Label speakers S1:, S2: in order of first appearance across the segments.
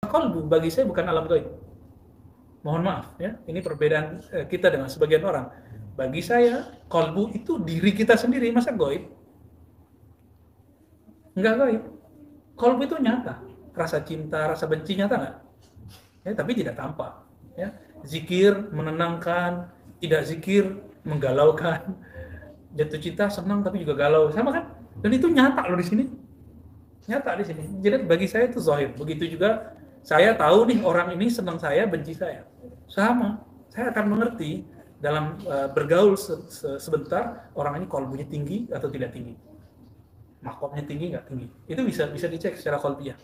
S1: qalbu bagi saya bukan alam gaib. Mohon maaf ya, ini perbedaan kita dengan sebagian orang. Bagi saya, qalbu itu diri kita sendiri, masa gaib? Enggak gaib. Qalbu itu nyata. Rasa cinta, rasa benci nyata nggak? Ya, tapi tidak tampak. Ya. Zikir menenangkan, tidak zikir menggalaukan. Jatuh cinta senang tapi juga galau, sama kan? Dan itu nyata loh di sini. Nyata di sini. Jadi bagi saya itu zahir. Begitu juga saya tahu nih orang ini senang saya, benci saya. Sama. Saya akan mengerti dalam bergaul sebentar orang ini kolbunya tinggi atau tidak tinggi. Mahkomnya tinggi nggak tinggi. Itu bisa dicek secara kolbiah.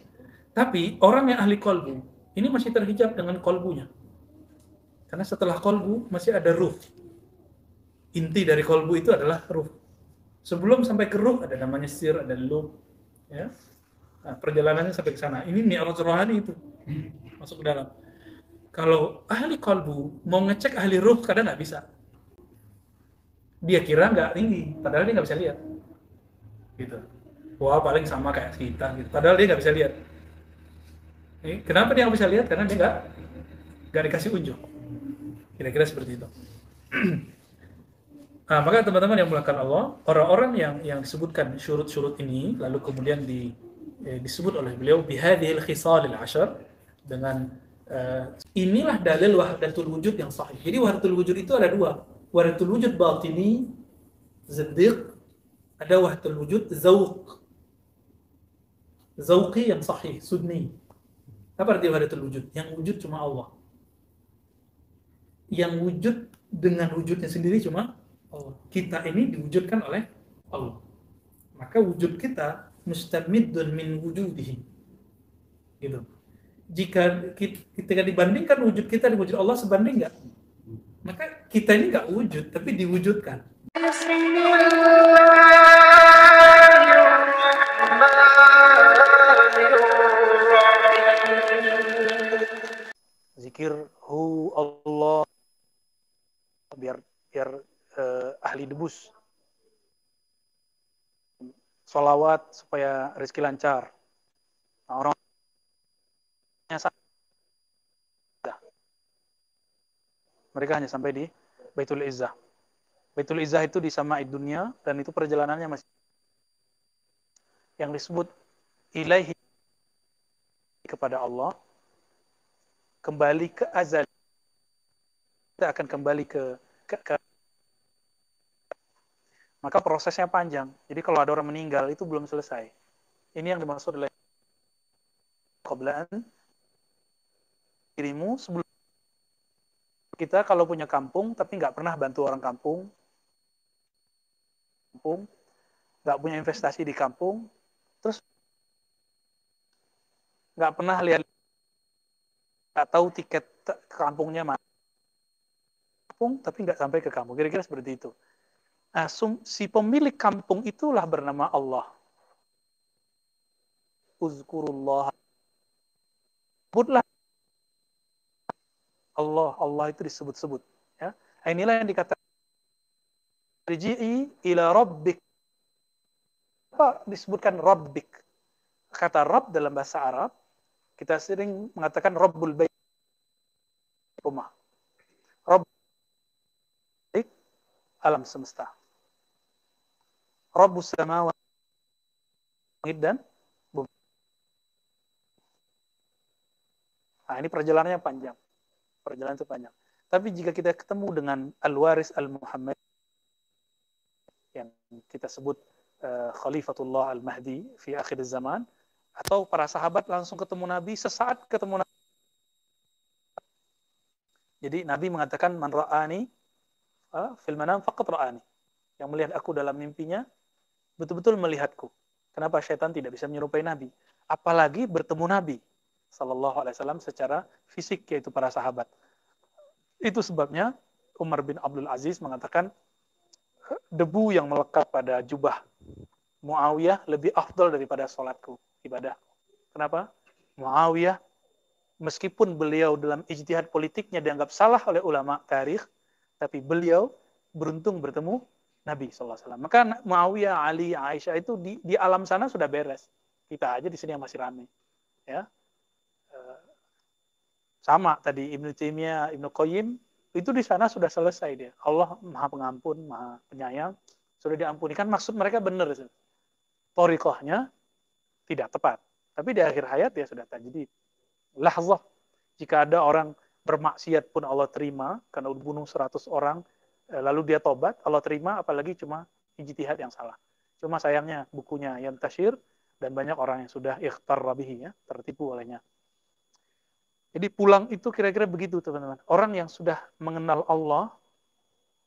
S1: Tapi orang yang ahli kolbu ini masih terhijab dengan kolbunya. Karena setelah kolbu masih ada ruh. Inti dari kolbu itu adalah ruh. Sebelum sampai ke ruh ada namanya sir, ada lub, ya. Nah, perjalanannya sampai ke sana. Ini mi'raj rohani itu masuk ke dalam. Kalau ahli kolbu mau ngecek ahli ruh kadang nggak bisa. Dia kira nggak tinggi, padahal dia nggak bisa lihat. Gitu. Wah paling sama kayak kita. Gitu. Padahal dia nggak bisa lihat. Kenapa dia nggak bisa lihat? Karena dia nggak dikasih unjuk. Kira-kira seperti itu. Nah, maka teman-teman yang mulakan Allah, orang-orang yang disebutkan syurut-syurut ini, lalu kemudian disebut oleh beliau bihadhil khisalil ashar, dengan inilah dalil wahdatul wujud yang sahih. Jadi wahdatul wujud itu ada dua. Wahdatul wujud batini, ziddiq, ada wahdatul wujud zauqi yang sahih, sunni. Apa arti wahdatul wujud? Yang wujud cuma Allah. Yang wujud dengan wujudnya sendiri cuma Allah. Kita ini diwujudkan oleh Allah. Maka wujud kita mustamiddun min wujudihi. Gitu. Jika ketika dibandingkan wujud kita dengan wujud Allah sebanding nggak? Maka kita ini nggak wujud, tapi diwujudkan. Zikir hu Allah biar ahli debus. Sholawat supaya rezeki lancar. Nah, orang mereka hanya sampai di Baitul Izzah. Baitul Izzah itu di Sama'id dunia dan itu perjalanannya masih yang disebut ilaihi kepada Allah, kembali ke azal. Kita akan kembali ke maka prosesnya panjang. Jadi kalau ada orang meninggal itu belum selesai. Ini yang dimaksud oleh qablaan dirimu sebelum kita kalau punya kampung tapi nggak pernah bantu orang kampung, nggak punya investasi di kampung, terus nggak pernah lihat, nggak tahu tiket kampungnya mana, kampung tapi nggak sampai ke kampung, kira-kira seperti itu. Nah, si pemilik kampung itulah bernama Allah. Uzkurullah. Sebutlah Allah itu disebut-sebut. Ya. Inilah yang dikatakan Riji'i ila rabbik. Apa disebutkan rabbik? Kata Rabb dalam bahasa Arab, kita sering mengatakan Rabbul Bait, rumah. Rabb alam semesta. Rabbus samawati dan bumi. Nah, ini perjalanannya panjang. Perjalanan itu panjang. Tapi jika kita ketemu dengan Al-Waris Al-Muhammad yang kita sebut Khalifatullah Al-Mahdi fi akhir zaman, atau para sahabat langsung ketemu Nabi, sesaat ketemu Nabi. Jadi Nabi mengatakan man ra'ani fil manam faqat ra'ani. Yang melihat aku dalam mimpinya betul-betul melihatku. Kenapa syaitan tidak bisa menyerupai Nabi? Apalagi bertemu Nabi sallallahu alaihi wasallam secara fisik, yaitu para sahabat. Itu sebabnya Umar bin Abdul Aziz mengatakan debu yang melekat pada jubah Muawiyah lebih afdal daripada sholatku, ibadah. Kenapa? Muawiyah, meskipun beliau dalam ijtihad politiknya dianggap salah oleh ulama tarikh, tapi beliau beruntung bertemu Nabi SAW. Maka Muawiyah, Ali, Aisyah itu di alam sana sudah beres. Kita aja di sini yang masih ramai. Ya.
S2: Sama tadi Ibnu Taimiyah, Ibnu Qayyim, itu di sana sudah selesai dia. Allah Maha Pengampun, Maha Penyayang, sudah diampuni. Kan maksud mereka benar. Thariqahnya tidak tepat. Tapi di akhir hayat dia sudah tajdid. Lahzah. Jika ada orang bermaksiat pun Allah terima, karena bunuh 100 orang, lalu dia tobat, Allah terima, apalagi cuma ijtihad yang salah. Cuma sayangnya bukunya yang tasyir, dan banyak orang yang sudah ikhtar rabihi, ya, tertipu olehnya. Jadi pulang itu kira-kira begitu, teman-teman. Orang yang sudah mengenal Allah,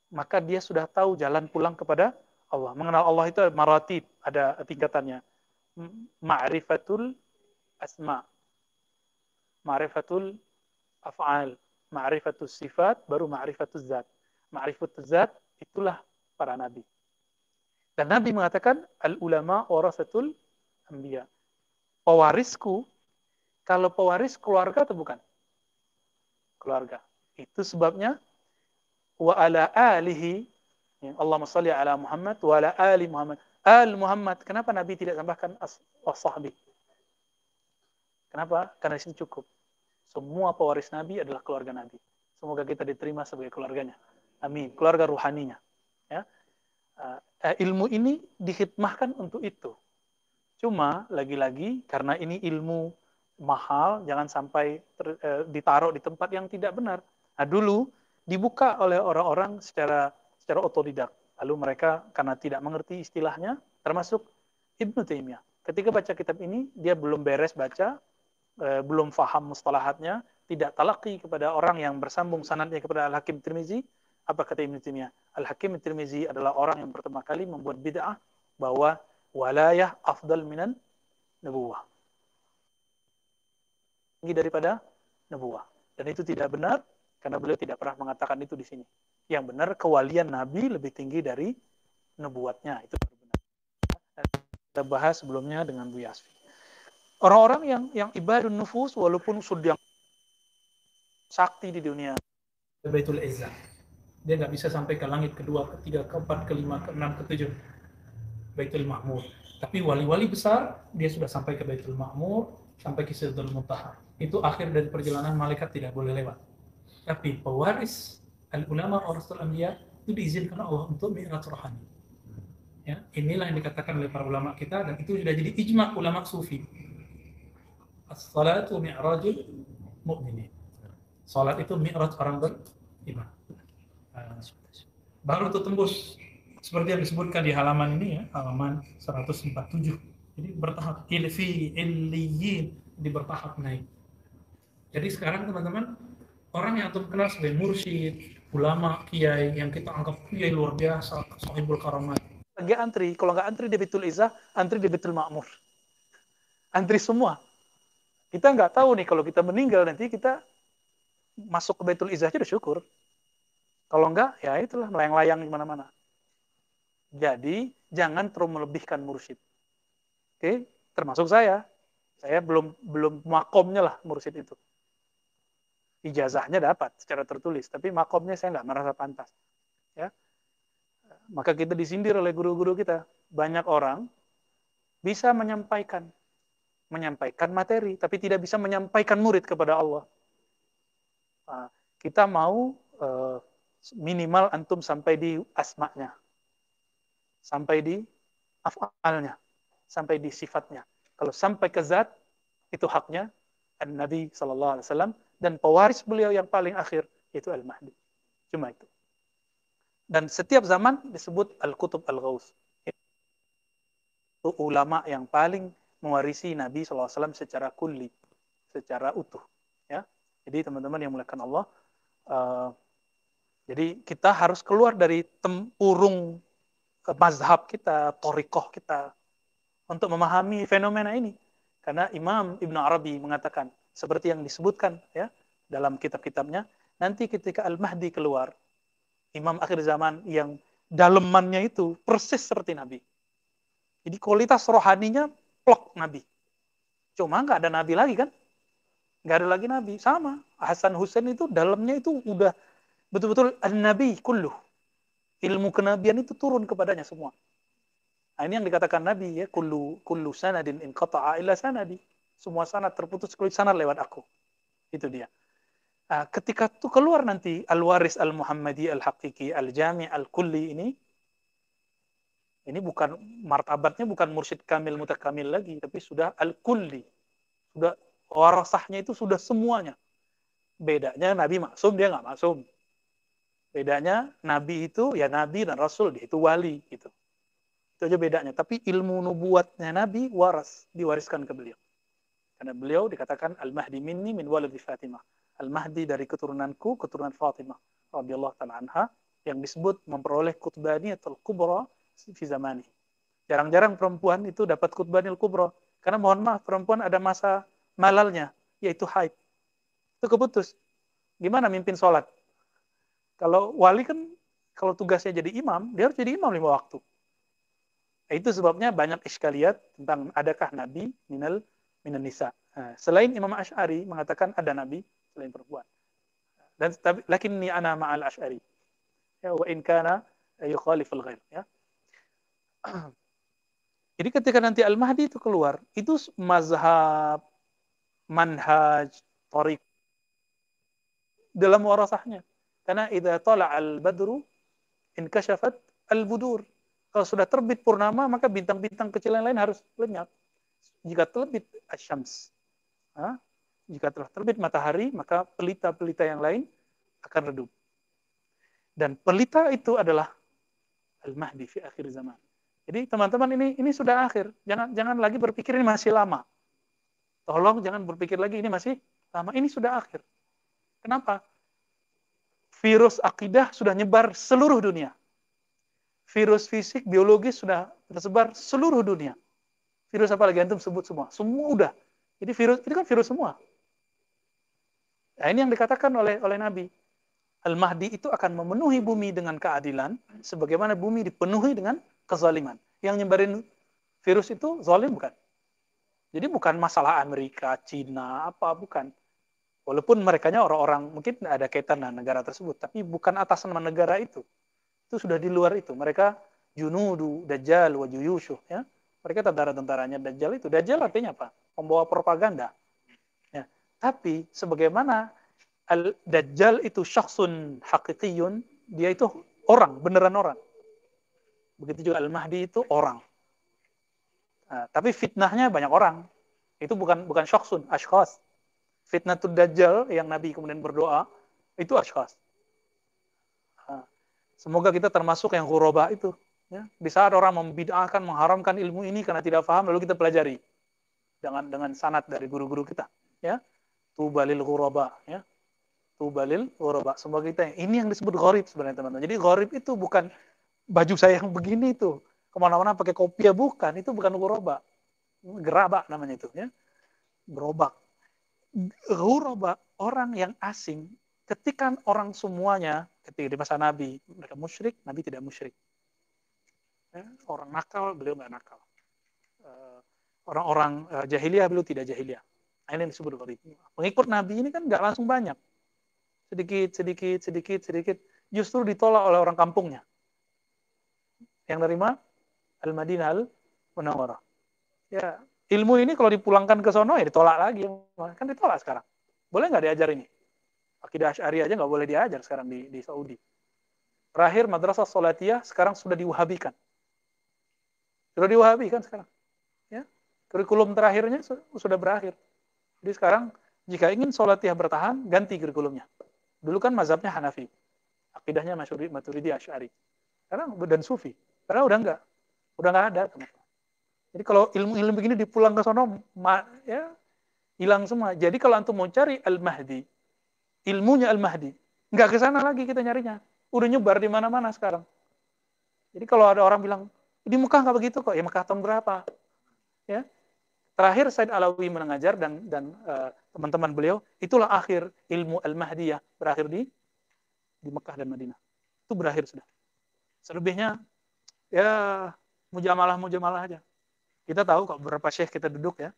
S2: maka dia sudah tahu jalan pulang kepada Allah. Mengenal Allah itu maratib, ada tingkatannya. Ma'rifatul asma, ma'rifatul af'al, ma'rifatul sifat, baru ma'rifatul zat. Ma'rifatul zat itulah para nabi. Dan Nabi mengatakan al-ulama warasatul anbiya. Pewarisku, kalau pewaris keluarga atau bukan? Keluarga. Itu sebabnya wa ala alihi, Allahumma salli ala Muhammad wa ala ali Muhammad. Al Muhammad. Kenapa Nabi tidak tambahkan as-sahbi? Kenapa? Karena di sini cukup. Semua pewaris Nabi adalah keluarga Nabi. Semoga kita diterima sebagai keluarganya. Amin. Keluarga ruhaninya. Ya. Ilmu ini dikhidmahkan untuk itu. Cuma lagi-lagi karena ini ilmu mahal, jangan sampai ditaruh di tempat yang tidak benar. Nah, dulu dibuka oleh orang-orang secara otodidak. Lalu mereka karena tidak mengerti istilahnya, termasuk Ibnu Taimiyah. Ketika baca kitab ini, dia belum beres baca, belum faham mustalahatnya, tidak talaqi kepada orang yang bersambung sanadnya kepada Al-Hakim Tirmizi. Apa kata Ibnu Taimiyah? Al-Hakim Tirmizi adalah orang yang pertama kali membuat bid'ah bahwa walayah afdal minan nubuwah. Tinggi daripada nubuwah. Dan itu tidak benar, karena beliau tidak pernah mengatakan itu di sini. Yang benar, kewalian Nabi lebih tinggi dari nubuatnya. Itu benar. Dan kita bahas sebelumnya dengan Bu Yasfi. Orang-orang yang ibadun nufus, walaupun sudah sakti di dunia.
S1: Baitul Izzah. Dia nggak bisa sampai ke langit kedua, ketiga, keempat, kelima, keenam, ketujuh. Baitul Ma'mur. Tapi wali-wali besar, dia sudah sampai ke Baitul Ma'mur, sampai ke Sidratul Muntaha. Itu akhir dari perjalanan malaikat tidak boleh lewat. Tapi pewaris al-ulama warasatul anbiya itu diizinkan Allah untuk mi'raj rohani. Ya, inilah yang dikatakan oleh para ulama kita, dan itu sudah jadi ijma' ulama sufi. As-salatu mi'rajul mu'minin. Salat itu mi'raj orang beriman. Baru itu tembus seperti yang disebutkan di halaman ini, ya, halaman 147. Jadi bertahap, ilfi illiyin, di bertahap naik. Jadi sekarang teman-teman, orang yang antum kenal sebagai mursyid, ulama, kiai yang kita anggap kiai luar biasa, sahibul karamat,
S2: lagi antri, kalau nggak antri di Baitul Izzah, antri di Baitul Ma'mur. Antri semua. Kita nggak tahu nih, kalau kita meninggal nanti kita masuk ke Baitul Izzah aja udah syukur. Kalau enggak, ya itulah melayang-layang di mana-mana. Jadi, jangan terlalu melebihkan mursyid. Oke, termasuk saya. Saya belum makomnya lah mursyid itu. Ijazahnya dapat secara tertulis, tapi makomnya saya nggak merasa pantas. Ya, maka kita disindir oleh guru-guru kita. Banyak orang bisa menyampaikan materi, tapi tidak bisa menyampaikan murid kepada Allah. Nah, kita mau minimal antum sampai di asma'nya, sampai di af'alnya, sampai di sifatnya. Kalau sampai ke zat, itu haknya Nabi SAW, dan pewaris beliau yang paling akhir, itu Al-Mahdi. Cuma itu. Dan setiap zaman disebut Al-Qutub Al-Ghaus. Itu ulama yang paling mewarisi Nabi SAW secara kulli, secara utuh. Ya. Jadi teman-teman yang muliakan Allah, jadi kita harus keluar dari tempurung mazhab kita, thariqah kita, untuk memahami fenomena ini. Karena Imam Ibn Arabi mengatakan, seperti yang disebutkan ya dalam kitab-kitabnya, nanti ketika Al-Mahdi keluar, imam akhir zaman yang dalemannya itu persis seperti Nabi. Jadi kualitas rohaninya plok Nabi. Cuma nggak ada Nabi lagi kan? Nggak ada lagi Nabi. Sama. Hasan Hussein itu dalamnya itu udah betul-betul Nabi kulluh. Ilmu kenabian itu turun kepadanya semua. Nah, ini yang dikatakan Nabi ya, kullu sanadin in qata'a illa sanadi. Semua sanad terputus kecuali sanad lewat aku. Itu dia. Ketika itu keluar nanti Al-Waris Al-Muhammadi Al-Haqiqi Al-Jami' Al-Kulli ini bukan martabatnya bukan mursyid kamil mutakamil lagi, tapi sudah Al-Kulli. Sudah warasahnya itu sudah semuanya. Bedanya Nabi maksum, dia nggak maksum. Bedanya Nabi itu ya Nabi dan Rasul, dia itu wali gitu. Itu aja bedanya. Tapi ilmu nubuatnya Nabi waras, diwariskan ke beliau. Karena beliau dikatakan Al-Mahdi minni min waladi Fatimah. Al-Mahdi dari keturunanku, keturunan Fatimah radhiyallahu ta'ala anha, yang disebut memperoleh Qutbaniyatul Kubra fi zamani. Jarang-jarang perempuan itu dapat Qutbaniyatul Kubra. Karena mohon maaf, perempuan ada masa malalnya, yaitu haid. Itu keputus. Gimana mimpin sholat? Kalau wali kan, kalau tugasnya jadi imam, dia harus jadi imam 5 waktu. Itu sebabnya banyak iskaliat tentang adakah Nabi minan nisa. Selain Imam Asy'ari mengatakan ada Nabi selain perempuan. Dan lakinni ana ma'al Asy'ari. Ya, wa in kana yukhaliful ghair. Ya. Jadi ketika nanti Al-Mahdi itu keluar, itu mazhab, manhaj, tariq dalam warasahnya. Karena idza tala al-badru inkashafat al-budur. Kalau sudah terbit purnama, maka bintang-bintang kecil yang lain harus lenyap. Jika terbit asyams, jika telah terbit matahari, maka pelita-pelita yang lain akan redup. Dan pelita itu adalah Al-Mahdi fi akhir zaman. Jadi teman-teman ini sudah akhir. Jangan lagi berpikir ini masih lama. Tolong jangan berpikir lagi ini masih lama. Ini sudah akhir. Kenapa? Virus akidah sudah nyebar seluruh dunia. Virus fisik, biologis sudah tersebar seluruh dunia. Virus apa lagi antum sebut semua? Semua udah. Jadi virus itu kan virus semua. Nah, ini yang dikatakan oleh Nabi. Al-Mahdi itu akan memenuhi bumi dengan keadilan, sebagaimana bumi dipenuhi dengan kezaliman. Yang nyebarin virus itu zalim bukan? Jadi bukan masalah Amerika, Cina, apa, bukan. Walaupun merekanya orang-orang, mungkin ada kaitan dengan negara tersebut, tapi bukan atas nama negara itu. Itu sudah di luar itu. Mereka junudu, dajjal, wa juyushuh. Ya. Mereka tentara-tentaranya Dajjal itu. Dajjal artinya apa? Pembawa propaganda. Ya. Tapi sebagaimana Al-Dajjal itu syakhsun haqiqiyun, dia itu orang, beneran orang. Begitu juga Al-Mahdi itu orang. Nah, tapi fitnahnya banyak orang. Itu bukan syakhsun, ashkhas. Fitnatul Dajjal yang Nabi kemudian berdoa, itu ashkhas. Nah, semoga kita termasuk yang ghuraba itu. Ya. Di saat orang membid'ahkan, mengharamkan ilmu ini karena tidak paham, lalu kita pelajari dengan sanad dari guru-guru kita. Ya. Tubalil ghuraba. Ya. Tubalil ghuraba. Semoga kita ini yang disebut gharib sebenarnya teman-teman. Jadi gharib itu bukan baju saya yang begini itu. Kemana-mana pakai kopiah, bukan. Itu bukan ghuraba. Gerabak namanya itu. Ya. Gerobak. Ghuraba, orang yang asing, ketika orang semuanya, ketika di masa Nabi, mereka musyrik, Nabi tidak musyrik. Ya, orang nakal, beliau nggak nakal. Orang-orang jahiliyah, beliau tidak jahiliyah. Ini yang disebut gharib. Pengikut Nabi ini kan nggak langsung banyak. Sedikit. Justru ditolak oleh orang kampungnya. Yang nerima Al-Madinah Al-Munawwarah. Ya, ilmu ini kalau dipulangkan ke sono ya ditolak lagi. Kan ditolak sekarang. Boleh nggak diajar ini? Akidah Asy'ari aja nggak boleh diajar sekarang di Saudi. Terakhir madrasah Salatiyah sekarang sudah diwahabikan. Sudah diwahabikan sekarang. Ya. Kurikulum terakhirnya sudah berakhir. Jadi sekarang jika ingin Salatiyah bertahan, ganti kurikulumnya. Dulu kan mazhabnya Hanafi. Akidahnya Maturidi Asy'ari. Sekarang dan Sufi. Sekarang udah nggak ada. Jadi kalau ilmu-ilmu begini dipulang ke sono, ya hilang semua. Jadi kalau antum mau cari Al-Mahdi, ilmunya Al-Mahdi, nggak ke sana lagi kita nyarinya. Udah nyebar di mana-mana sekarang. Jadi kalau ada orang bilang, di Mekah nggak begitu kok. Ya Mekah tahun berapa? Ya. Terakhir Said Alawi mengajar dan teman-teman beliau, itulah akhir ilmu Al-Mahdiyah berakhir di Mekah dan Madinah. Itu berakhir sudah. Selebihnya ya mujamalah aja. Kita tahu kok beberapa syekh kita duduk ya.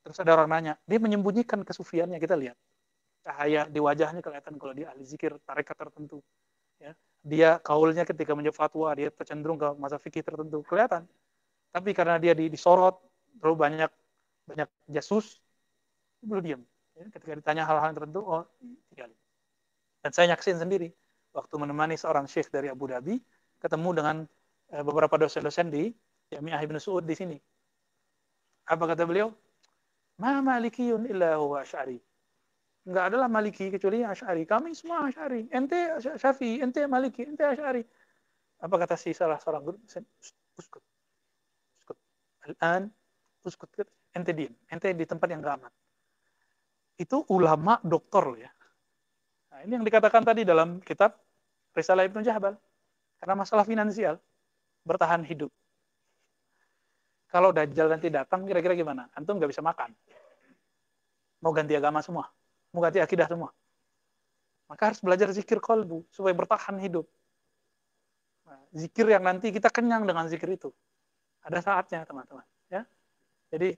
S2: Terus ada orang nanya, dia menyembunyikan kesufiannya, kita lihat. Cahaya di wajahnya kelihatan kalau dia ahli zikir tarekat tertentu. Ya. Dia kaulnya ketika menjawab fatwa, dia tercenderung ke mazhab fikih tertentu, kelihatan. Tapi karena dia disorot, terlalu banyak jasus, belum diam. Ya, ketika ditanya hal-hal tertentu, oh Dan saya nyaksin sendiri waktu menemani seorang syekh dari Abu Dhabi ketemu dengan beberapa dosen-dosen di Jami'ah Ibn Saud di sini. Apa kata beliau? Ma malikiyun illa huwa asy'ari. Enggak adalah maliki kecuali asy'ari. Kami semua asy'ari. Ente syafi'i, ente maliki, ente asy'ari. Apa kata si salah seorang guru? Uskut. Uskut. Al-an uskut. Ente diam. Ente di tempat yang enggak aman. Itu ulama doktor ya. Nah, ini yang dikatakan tadi dalam kitab Risalah Ibnu Jahbal. Karena masalah finansial, bertahan hidup. Kalau Dajjal nanti datang, kira-kira gimana? Antum nggak bisa makan. Mau ganti agama semua. Mau ganti akidah semua. Maka harus belajar zikir kolbu, supaya bertahan hidup. Nah, zikir yang nanti kita kenyang dengan zikir itu. Ada saatnya, teman-teman. Ya. Jadi,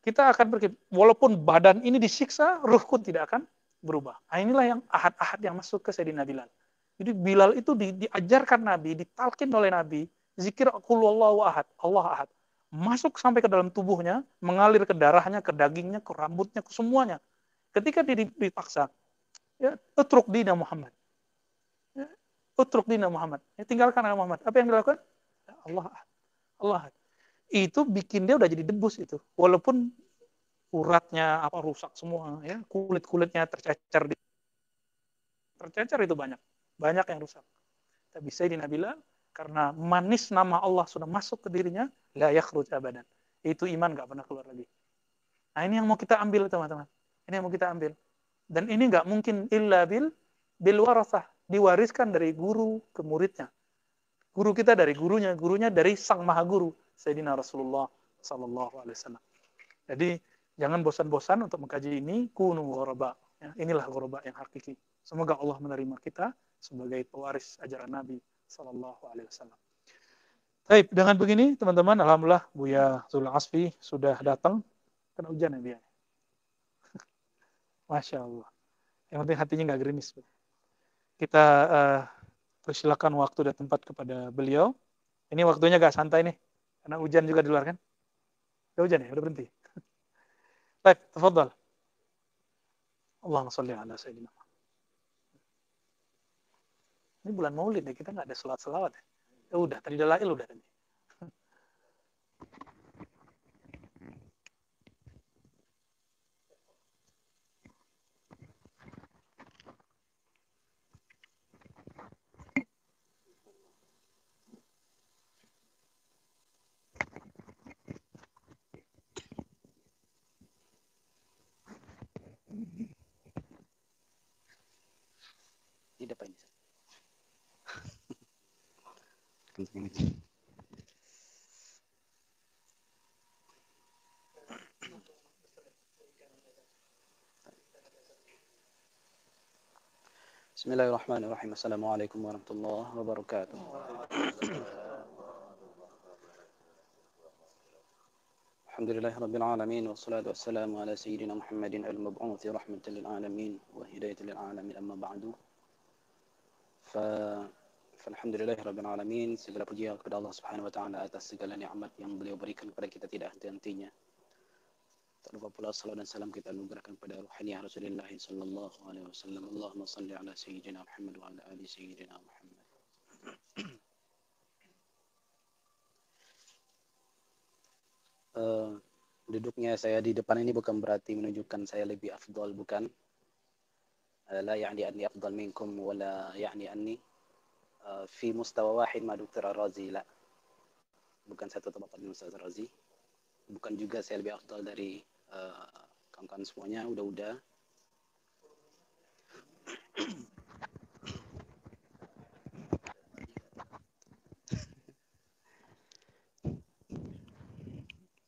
S2: kita akan pergi. Walaupun badan ini disiksa, ruh pun tidak akan berubah. Nah, inilah yang ahad-ahad yang masuk ke Sayyidina Bilal. Jadi Bilal itu diajarkan Nabi, ditalkin oleh Nabi, zikir qul huwallahu ahad, Allah ahad. Masuk sampai ke dalam tubuhnya, mengalir ke darahnya, ke dagingnya, ke rambutnya, ke semuanya. Ketika dipaksa, ya, utruk dina Muhammad. Ya, utruk dina Muhammad. Ya, tinggalkan agama Muhammad. Apa yang dilakukan? Ya, Allah ahad. Allah ahad. Itu bikin dia udah jadi debus itu. Walaupun uratnya apa rusak semua, ya, kulit-kulitnya tercecer itu banyak. Banyak yang rusak. Tapi Sayyidina Bilal, karena manis nama Allah sudah masuk ke dirinya, la yakhruj abadan. Itu iman gak pernah keluar lagi. Nah, ini yang mau kita ambil, teman-teman. Ini yang mau kita ambil. Dan ini gak mungkin illa bil warasah. Diwariskan dari guru ke muridnya. Guru kita dari gurunya dari sang maha guru, Sayyidina Rasulullah sallallahu alaihi wasallam. Jadi, jangan bosan-bosan untuk mengkaji ini, kunu ghuraba. Ya, inilah ghuraba yang hakiki. Semoga Allah menerima kita sebagai pewaris ajaran Nabi sallallahu alaihi wasallam. Baik, dengan begini teman-teman, alhamdulillah Buya Zul Asfi sudah datang. Kena hujan ya dia. Masya Allah. Yang penting hatinya nggak gerimis. Kita persilakan waktu dan tempat kepada beliau. Ini waktunya gak santai nih. Karena hujan juga di luar kan. Udah hujan ya? Udah berhenti. Baik, tafadhal. Allahumma sholli ala sayyidina. Ini bulan Maulid ya, kita nggak ada selawat-selawat ya. Ya udah, tadi dalail udah tadi.
S3: Di depan ini. Bismillahirrahmanirrahim. Assalamualaikum warahmatullahi wabarakatuh. Alhamdulillahi rabbil alamin wassalatu wassalamu ala sayyidina Muhammadin al-mab'uuthi rahmatan lil alamin wa hidayatan lil alamin amma ba'du. Alhamdulillahi rabbil alamin, segala puji kepada Allah Subhanahu wa taala atas segala nikmat yang beliau berikan kepada kita tidak henti-hentinya. Tak lupa pula salam dan salam kita anugerahkan pada ruhaniyah Rasulullah sallallahu alaihi wasallam. Allahumma salli ala sayyidina Muhammad wa ala ali sayyidina Muhammad. Duduknya saya di depan ini bukan berarti menunjukkan saya lebih afdal, bukan. La ya'ni anni afdal minkum wa la ya'ni anni fi mustawa wahid ma Dr. Ar-Razi, la. Bukan satu tempat dengan Ustaz Ar-Razi. Bukan juga saya lebih afdal dari kawan-kawan semuanya, udah.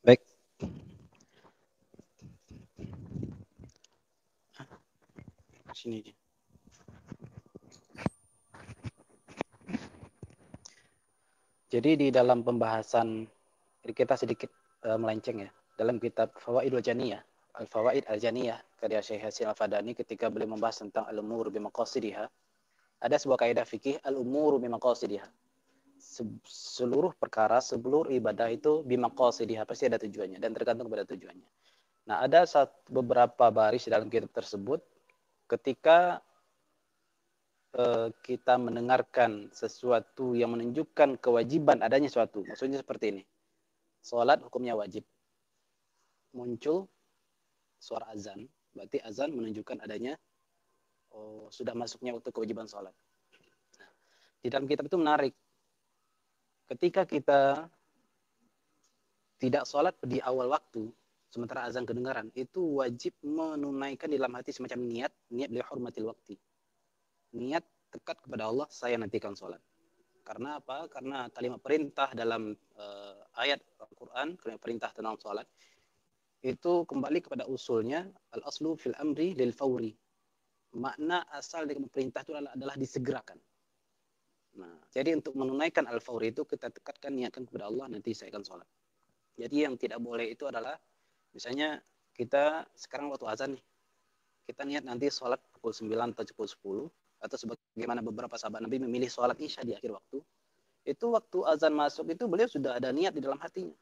S3: Baik. Sini dia. Jadi di dalam pembahasan kita sedikit melenceng ya. Dalam kitab Fawaidul Janiyah, Al-Fawaid Al-Janiyah karya Syekh Hasan Al-Fadani, ketika beliau membahas tentang al-umur bimaqasidiha, ada sebuah kaidah fikih, al-umur bimaqasidiha. Seluruh perkara, seluruh ibadah itu bimaqasidiha, pasti ada tujuannya dan tergantung pada tujuannya. Nah, ada beberapa baris dalam kitab tersebut ketika kita mendengarkan sesuatu yang menunjukkan kewajiban adanya suatu. Maksudnya seperti ini. Sholat hukumnya wajib. Muncul suara azan. Berarti azan menunjukkan adanya sudah masuknya waktu kewajiban sholat. Nah, di dalam kitab itu menarik. Ketika kita tidak sholat di awal waktu, sementara azan kedengaran, itu wajib menunaikan di dalam hati semacam niat beliau hormatil waktu. Niat dekat kepada Allah, saya nantikan sholat. Karena apa? Karena kalimat perintah dalam ayat Al-Quran, kalimat perintah tentang sholat, itu kembali kepada usulnya, al-aslu fil amri lil fawri. Makna asal dari perintah itu adalah disegerakan. Nah, jadi untuk menunaikan al-fawri itu kita tekatkan, niatkan kepada Allah, nanti saya akan sholat. Jadi yang tidak boleh itu adalah, misalnya kita sekarang waktu azan nih, kita niat nanti sholat pukul 9 atau pukul 10, atau sebagaimana beberapa sahabat Nabi memilih sholat isya di akhir waktu, itu waktu azan masuk itu beliau sudah ada niat di dalam hatinya.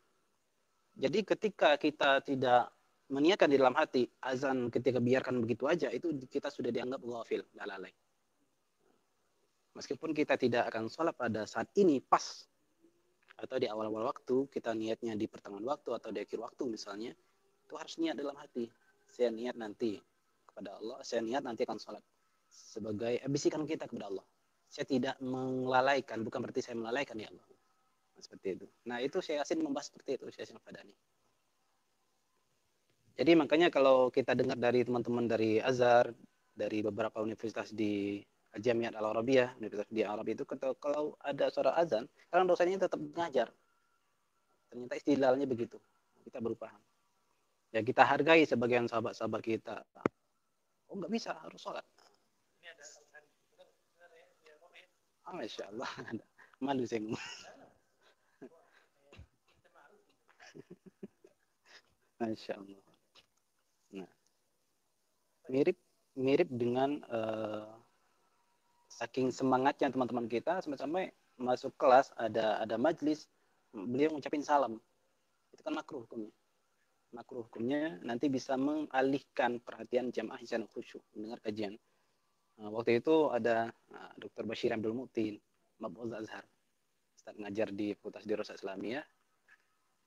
S3: Jadi ketika kita tidak meniatkan di dalam hati, azan ketika biarkan begitu aja, itu kita sudah dianggap ghafil, lalai. Meskipun kita tidak akan sholat pada saat ini pas, atau di awal-awal waktu, kita niatnya di pertengahan waktu atau di akhir waktu misalnya, itu harus niat dalam hati. Saya niat nanti kepada Allah, saya niat nanti akan sholat. Sebagai bisikan kita kepada Allah. Saya tidak melalaikan, bukan berarti saya melalaikan ya Allah. Nah, seperti itu. Nah, itu Syekh Yasin membahas seperti itu, Syekh Yasin Al-Fadani. Jadi makanya kalau kita dengar dari teman-teman dari Azhar, dari beberapa universitas di Jamiat Al-Arabiyah, universitas di Arab itu, kalau ada suara azan, karena dosennya tetap mengajar. Ternyata istilahnya begitu. Kita berupaya. Ya kita hargai sebagian sahabat-sahabat kita. Oh nggak bisa, harus sholat. Masya Allah. Malu saya ngomong. Masya Allah. Nah, mirip dengan saking semangatnya teman-teman kita, sampai masuk kelas ada majlis, beliau ngucapin salam. Itu kan makruh hukumnya. Makruh hukumnya nanti bisa mengalihkan perhatian jamaah yang khusyuk mendengar kajian. Waktu itu ada Dr. Bashir Abdul Mutin, Mab'uz Azhar, Ustaz ngajar di Fakultas Dirasah Islamiyah.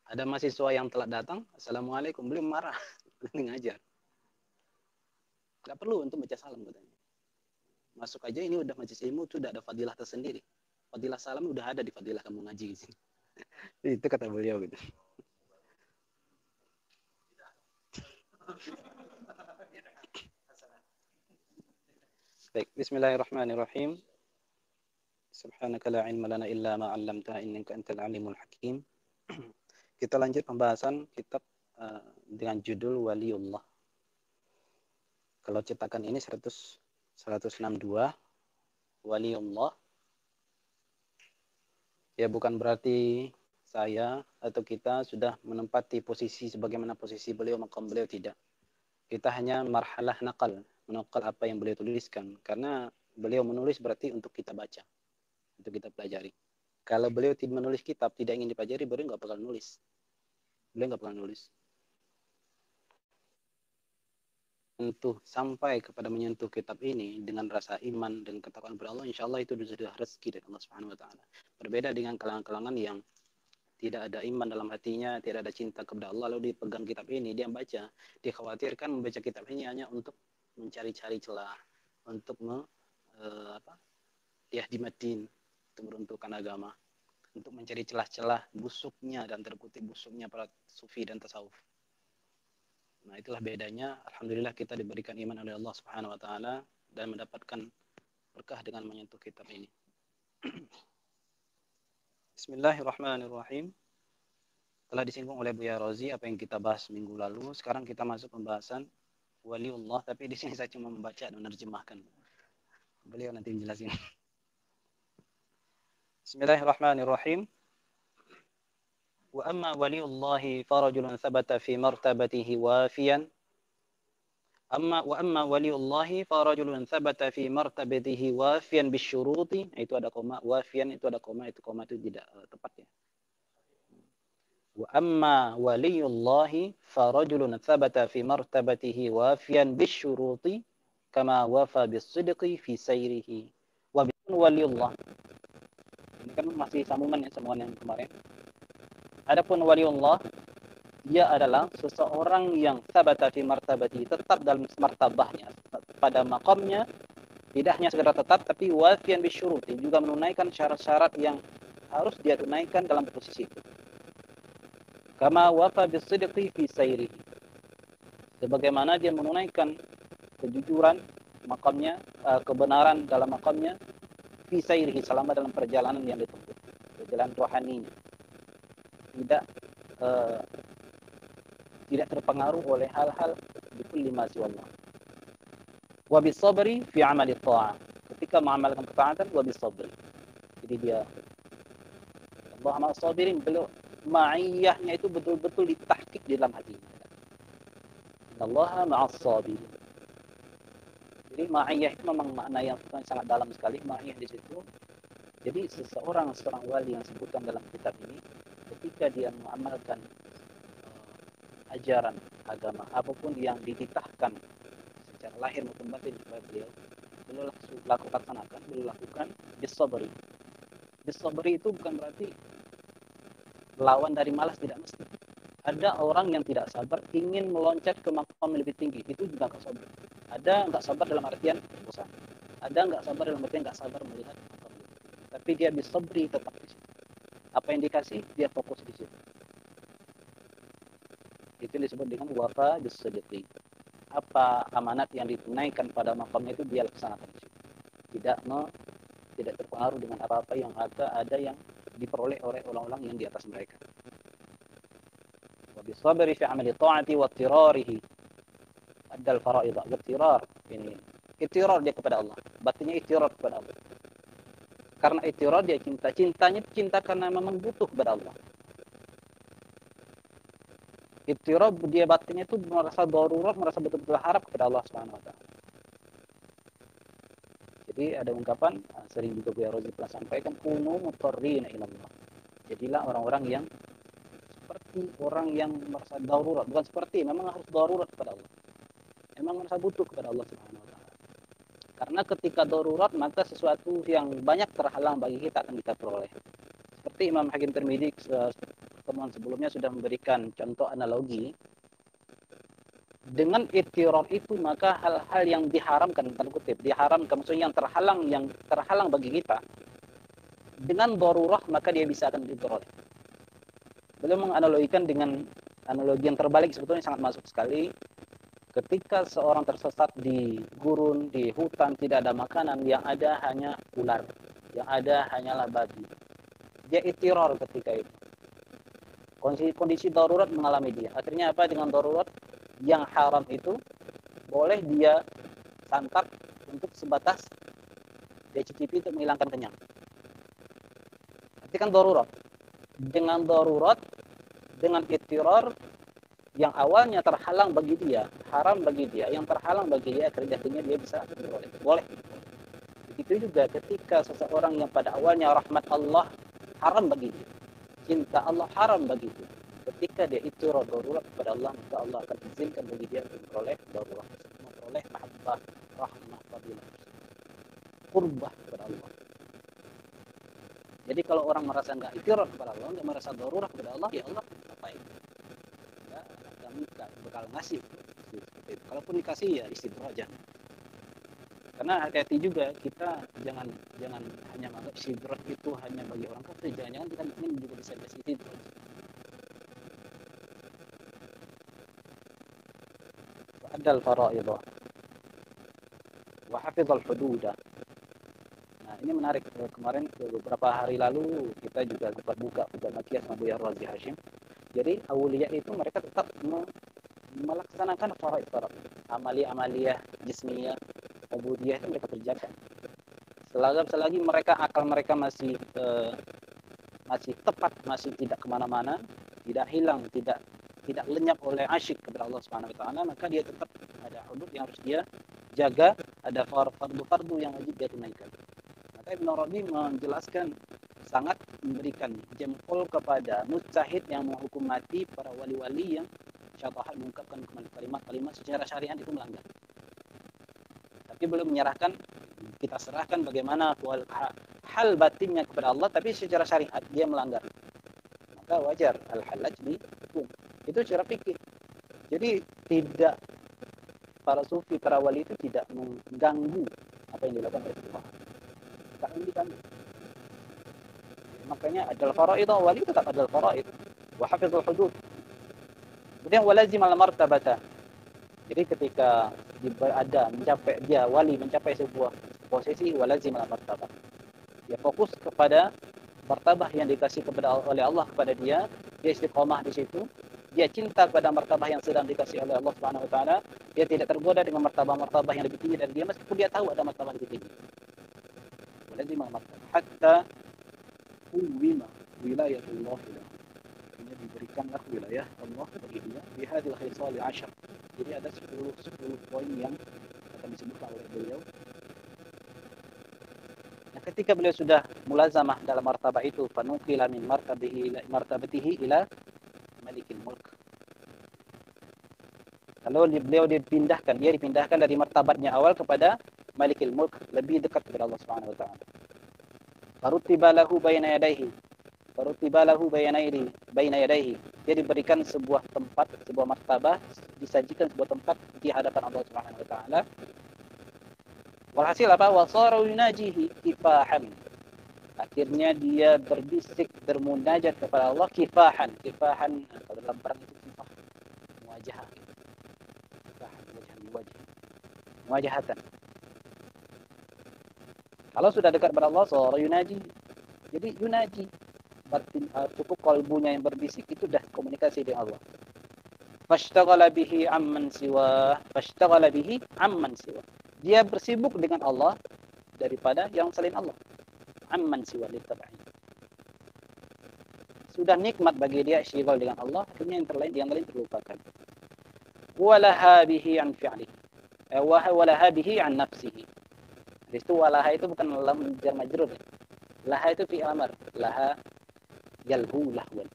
S3: Ada mahasiswa yang telah datang, Assalamualaikum, beliau marah, beliau ngajar. Gak perlu untuk baca salam katanya. Masuk aja, ini udah majelis ilmu, sudah ada fadilah tersendiri. Fadilah salam udah ada di fadilah kamu ngaji di sini. Itu kata beliau gitu. Baik, bismillahirrahmanirrahim. Subhanaka la ilma lana illa ma 'allamtana innaka antal alimul hakim. Kita lanjut pembahasan kitab dengan judul Waliullah. Kalau cetakan ini 162 Waliullah. Ya bukan berarti saya atau kita sudah menempati posisi sebagaimana posisi beliau, maqam beliau, tidak. Kita hanya marhalah menakal apa yang beliau tuliskan. Karena beliau menulis berarti untuk kita baca, untuk kita pelajari. Kalau beliau tidak menulis kitab, tidak ingin dipelajari, beliau nggak bakal nulis. Beliau nggak bakal nulis. Untuk sampai kepada menyentuh kitab ini dengan rasa iman dan ketakwaan kepada Allah, insya Allah itu sudah rezeki dari Allah Subhanahu Wa Taala. Berbeda dengan kalangan-kalangan yang tidak ada iman dalam hatinya, tidak ada cinta kepada Allah, lalu dipegang kitab ini, dia baca, dikhawatirkan membaca kitab ini hanya untuk mencari-cari celah, untuk dimadin, untuk meruntuhkan agama, untuk mencari celah-celah busuknya dan terkutip busuknya para sufi dan tasawuf. Nah, itulah bedanya. Alhamdulillah kita diberikan iman oleh Allah Subhanahu Wa Taala dan mendapatkan berkah dengan menyentuh kitab ini. Bismillahirrahmanirrahim. Telah disinggung oleh Buya Rozi apa yang kita bahas minggu lalu. Sekarang kita masuk pembahasan Waliullah, tapi di sini saya cuma membaca dan menerjemahkan. Beliau nanti menjelaskan. Bismillahirrahmanirrahim. Wa amma waliullahi farajulun thabata fi martabatihi wafiyan. Wa amma waliullahi farajulun thabata fi martabatihi wafiyan bisyuruti. Itu ada koma, wafiyan itu ada koma, itu koma itu tidak tepat ya. Wa amma waliyullahi farajulun thabata fi martabatihi wafiyan bisyuruti kama wafa bisidqi fi sayrihi wa waliyullah. Ini kan masih sambungan ya sambungan yang kemarin. Adapun waliullah, dia adalah seseorang yang sabata fi martabati, tetap dalam martabahnya, pada makamnya, tidak hanya sekedar tetap, tapi wafian bisyuruti, juga menunaikan syarat-syarat yang harus dia tunaikan dalam posisi itu. Kama wafa bisidqi fi sayrihi, sebagaimana dia menunaikan kejujuran makamnya, kebenaran dalam makamnya, fi sayrihi, selama dalam perjalanan yang ditempuh, perjalanan rohaninya, tidak terpengaruh oleh hal-hal bikulli ma siwallah. Wa bisabri fi amali ta'ah, ketika mengamalkan ketaatan, wa bisabri, jadi dia Allah ma'as sabirin, beliau ma'iyahnya itu betul-betul ditahqiq di dalam hatinya. Allah ma'as sabirin. Jadi ma'iyah itu memang makna yang sangat dalam sekali, ma'iyah di situ. Jadi seorang wali yang disebutkan dalam kitab ini, ketika dia mengamalkan ajaran agama apapun yang dititahkan secara lahir maupun batin kepada beliau laksanakan, beliau lakukan bisabri. Bisabri itu bukan berarti lawan dari malas, tidak mesti. Ada orang yang tidak sabar ingin meloncat ke makam lebih tinggi, itu juga nggak sabar. Ada nggak sabar dalam artian bosan. Ada nggak sabar dalam artian nggak sabar melihat makam itu. Tapi dia bisabri, tetap di situ. Apa yang dikasih, dia fokus di situ. Itu disebut dengan wafa bisidqi. Apa amanat yang ditunaikan pada makamnya itu dia laksanakan di situ. Tidak terpengaruh dengan apa-apa yang ada yang diperoleh oleh orang-orang yang di atas mereka. Wa bisabri fi amali ta'ati wa tirarihi. Adal fara'idha wa tirar. Ini itirar dia kepada Allah. Batinnya itirar kepada Allah. Karena itirar dia cintanya cinta karena memang butuh kepada Allah. Itirar dia batinnya itu merasa darurat, merasa betul-betul harap kepada Allah Subhanahu wa taala. Jadi ada ungkapan sering juga Buya Rozi pernah sampaikan, kunu mutarrina ila Allah. Jadilah orang-orang yang seperti orang yang merasa darurat, bukan seperti, memang harus darurat kepada Allah. Memang merasa butuh kepada Allah Subhanahu wa taala. Karena ketika darurat, maka sesuatu yang banyak terhalang bagi kita akan kita peroleh. Seperti Imam Hakim Tirmidzi pertemuan sebelumnya sudah memberikan contoh analogi. Dengan ittirar itu maka hal-hal yang diharamkan, tanda kutip, diharamkan, maksudnya yang terhalang bagi kita, dengan darurah maka dia bisa akan diperoleh. Beliau menganalogikan dengan analogi yang terbalik, sebetulnya sangat masuk sekali. Ketika seorang tersesat di gurun, di hutan, tidak ada makanan, yang ada hanya ular, yang ada hanyalah babi. Dia ittirar ketika itu. Kondisi darurat mengalami dia. Akhirnya apa? Dengan darurat, yang haram itu boleh dia santap untuk sebatas dia cicipi untuk menghilangkan kenyang. Itu kan darurat. Dengan darurat, dengan ittirar, yang awalnya terhalang bagi dia, haram bagi dia, yang terhalang bagi dia, akhirnya dia bisa boleh. Begitu juga ketika seseorang yang pada awalnya rahmat Allah haram bagi dia, cinta Allah haram bagi dia, ketika dia itu darurat kepada Allah, maka Allah akan izinkan bagi dia untuk memperoleh darurat, memperoleh mahabbah, rahmah, fadilah, qurbah kepada Allah. Jadi kalau orang merasa enggak ikhtiar kepada Allah, enggak merasa darurat kepada Allah, ya Allah ngapain? Ya, kami bakal ngasih. Seperti itu. Kalaupun dikasih ya istidraj. Karena hati-hati juga kita jangan hanya menganggap istidraj itu hanya bagi orang kafir, jangan-jangan kita mungkin juga bisa kasih istidraj. Adal fara'idha wa hafizal hududa. Nah, ini menarik. Kemarin beberapa hari lalu kita juga sempat buka Makiyah sama Buya Rozi Hashim. Jadi awliya itu mereka tetap melaksanakan faraid, amaliyah jismiyah, ubudiyah itu mereka kerjakan. Selagi mereka akal mereka masih tepat, masih tidak kemana-mana, tidak hilang, tidak lenyap oleh asyik kepada Allah Subhanahu wa taala, maka dia tetap ada hudud yang harus dia jaga, ada fardu yang wajib dia tunaikan. Maka Ibnu Arabi menjelaskan, sangat memberikan jempol kepada mujtahid yang menghukum mati para wali-wali yang syatahat mengungkapkan kalimat-kalimat secara syariat itu melanggar. Tapi belum menyerahkan, kita serahkan bagaimana hal batinnya kepada Allah, tapi secara syariat dia melanggar. Maka wajar al-halaj dihukum. Itu cara fikih. Jadi tidak, para sufi, para wali itu tidak mengganggu apa yang dilakukan oleh Allah. Tak diganggu. Makanya adalah faraid, wali tetap adalah faraid. Wa hafizul hudud. Kemudian walazim al-martabata. Jadi ketika wali mencapai sebuah posisi, walazim al-martabah. Dia fokus kepada martabah yang dikasih oleh Allah kepada dia istiqomah di situ. Dia cinta kepada martabah yang sedang dikasih oleh Allah Subhanahu wa taala. Dia tidak tergoda dengan martabah-martabah yang lebih tinggi dari dia meskipun dia tahu ada martabah lebih tinggi. Walazim al-martabah hatta uwima wilayatullah lahu. Ini diberikanlah wilayah Allah bagi dia bi hadhil khisal 10. Jadi ada 10 poin yang akan disebutkan oleh beliau. Nah, ketika beliau sudah mulazamah dalam martabah itu, fanuqila min martabatihi ila malikil mulk. Lalu beliau dipindahkan dari martabatnya awal kepada malikil mulk, lebih dekat kepada Allah Subhanahu wa taala. Farutiba lahu baina yadayhi. Dia diberikan sebuah tempat, sebuah martabah, disajikan sebuah tempat di hadapan Allah Subhanahu wa taala. Walhasil apa? Wasara yunajihi kifahan. Akhirnya dia berbisik, bermunajat kepada Allah kifahan. Kifahan kalau dalam perang itu kifah, muwajahah. Kifahan, muwajahatan. Kalau sudah dekat kepada Allah, wasara yunaji. Jadi yunaji, cukup kalbunya yang berbisik itu dah komunikasi dengan Allah. Fashtaghala bihi amman siwa. Dia bersibuk dengan Allah daripada yang selain Allah. Amman siwa litab'i. Sudah nikmat bagi dia syghal dengan Allah, akhirnya yang lain terlupakan. Walaha bihi an fi'lihi. Walaha bihi an nafsihi. Itu walaha itu bukan lam jar majrur. Laha itu fi amar. Laha yalhu lahwan.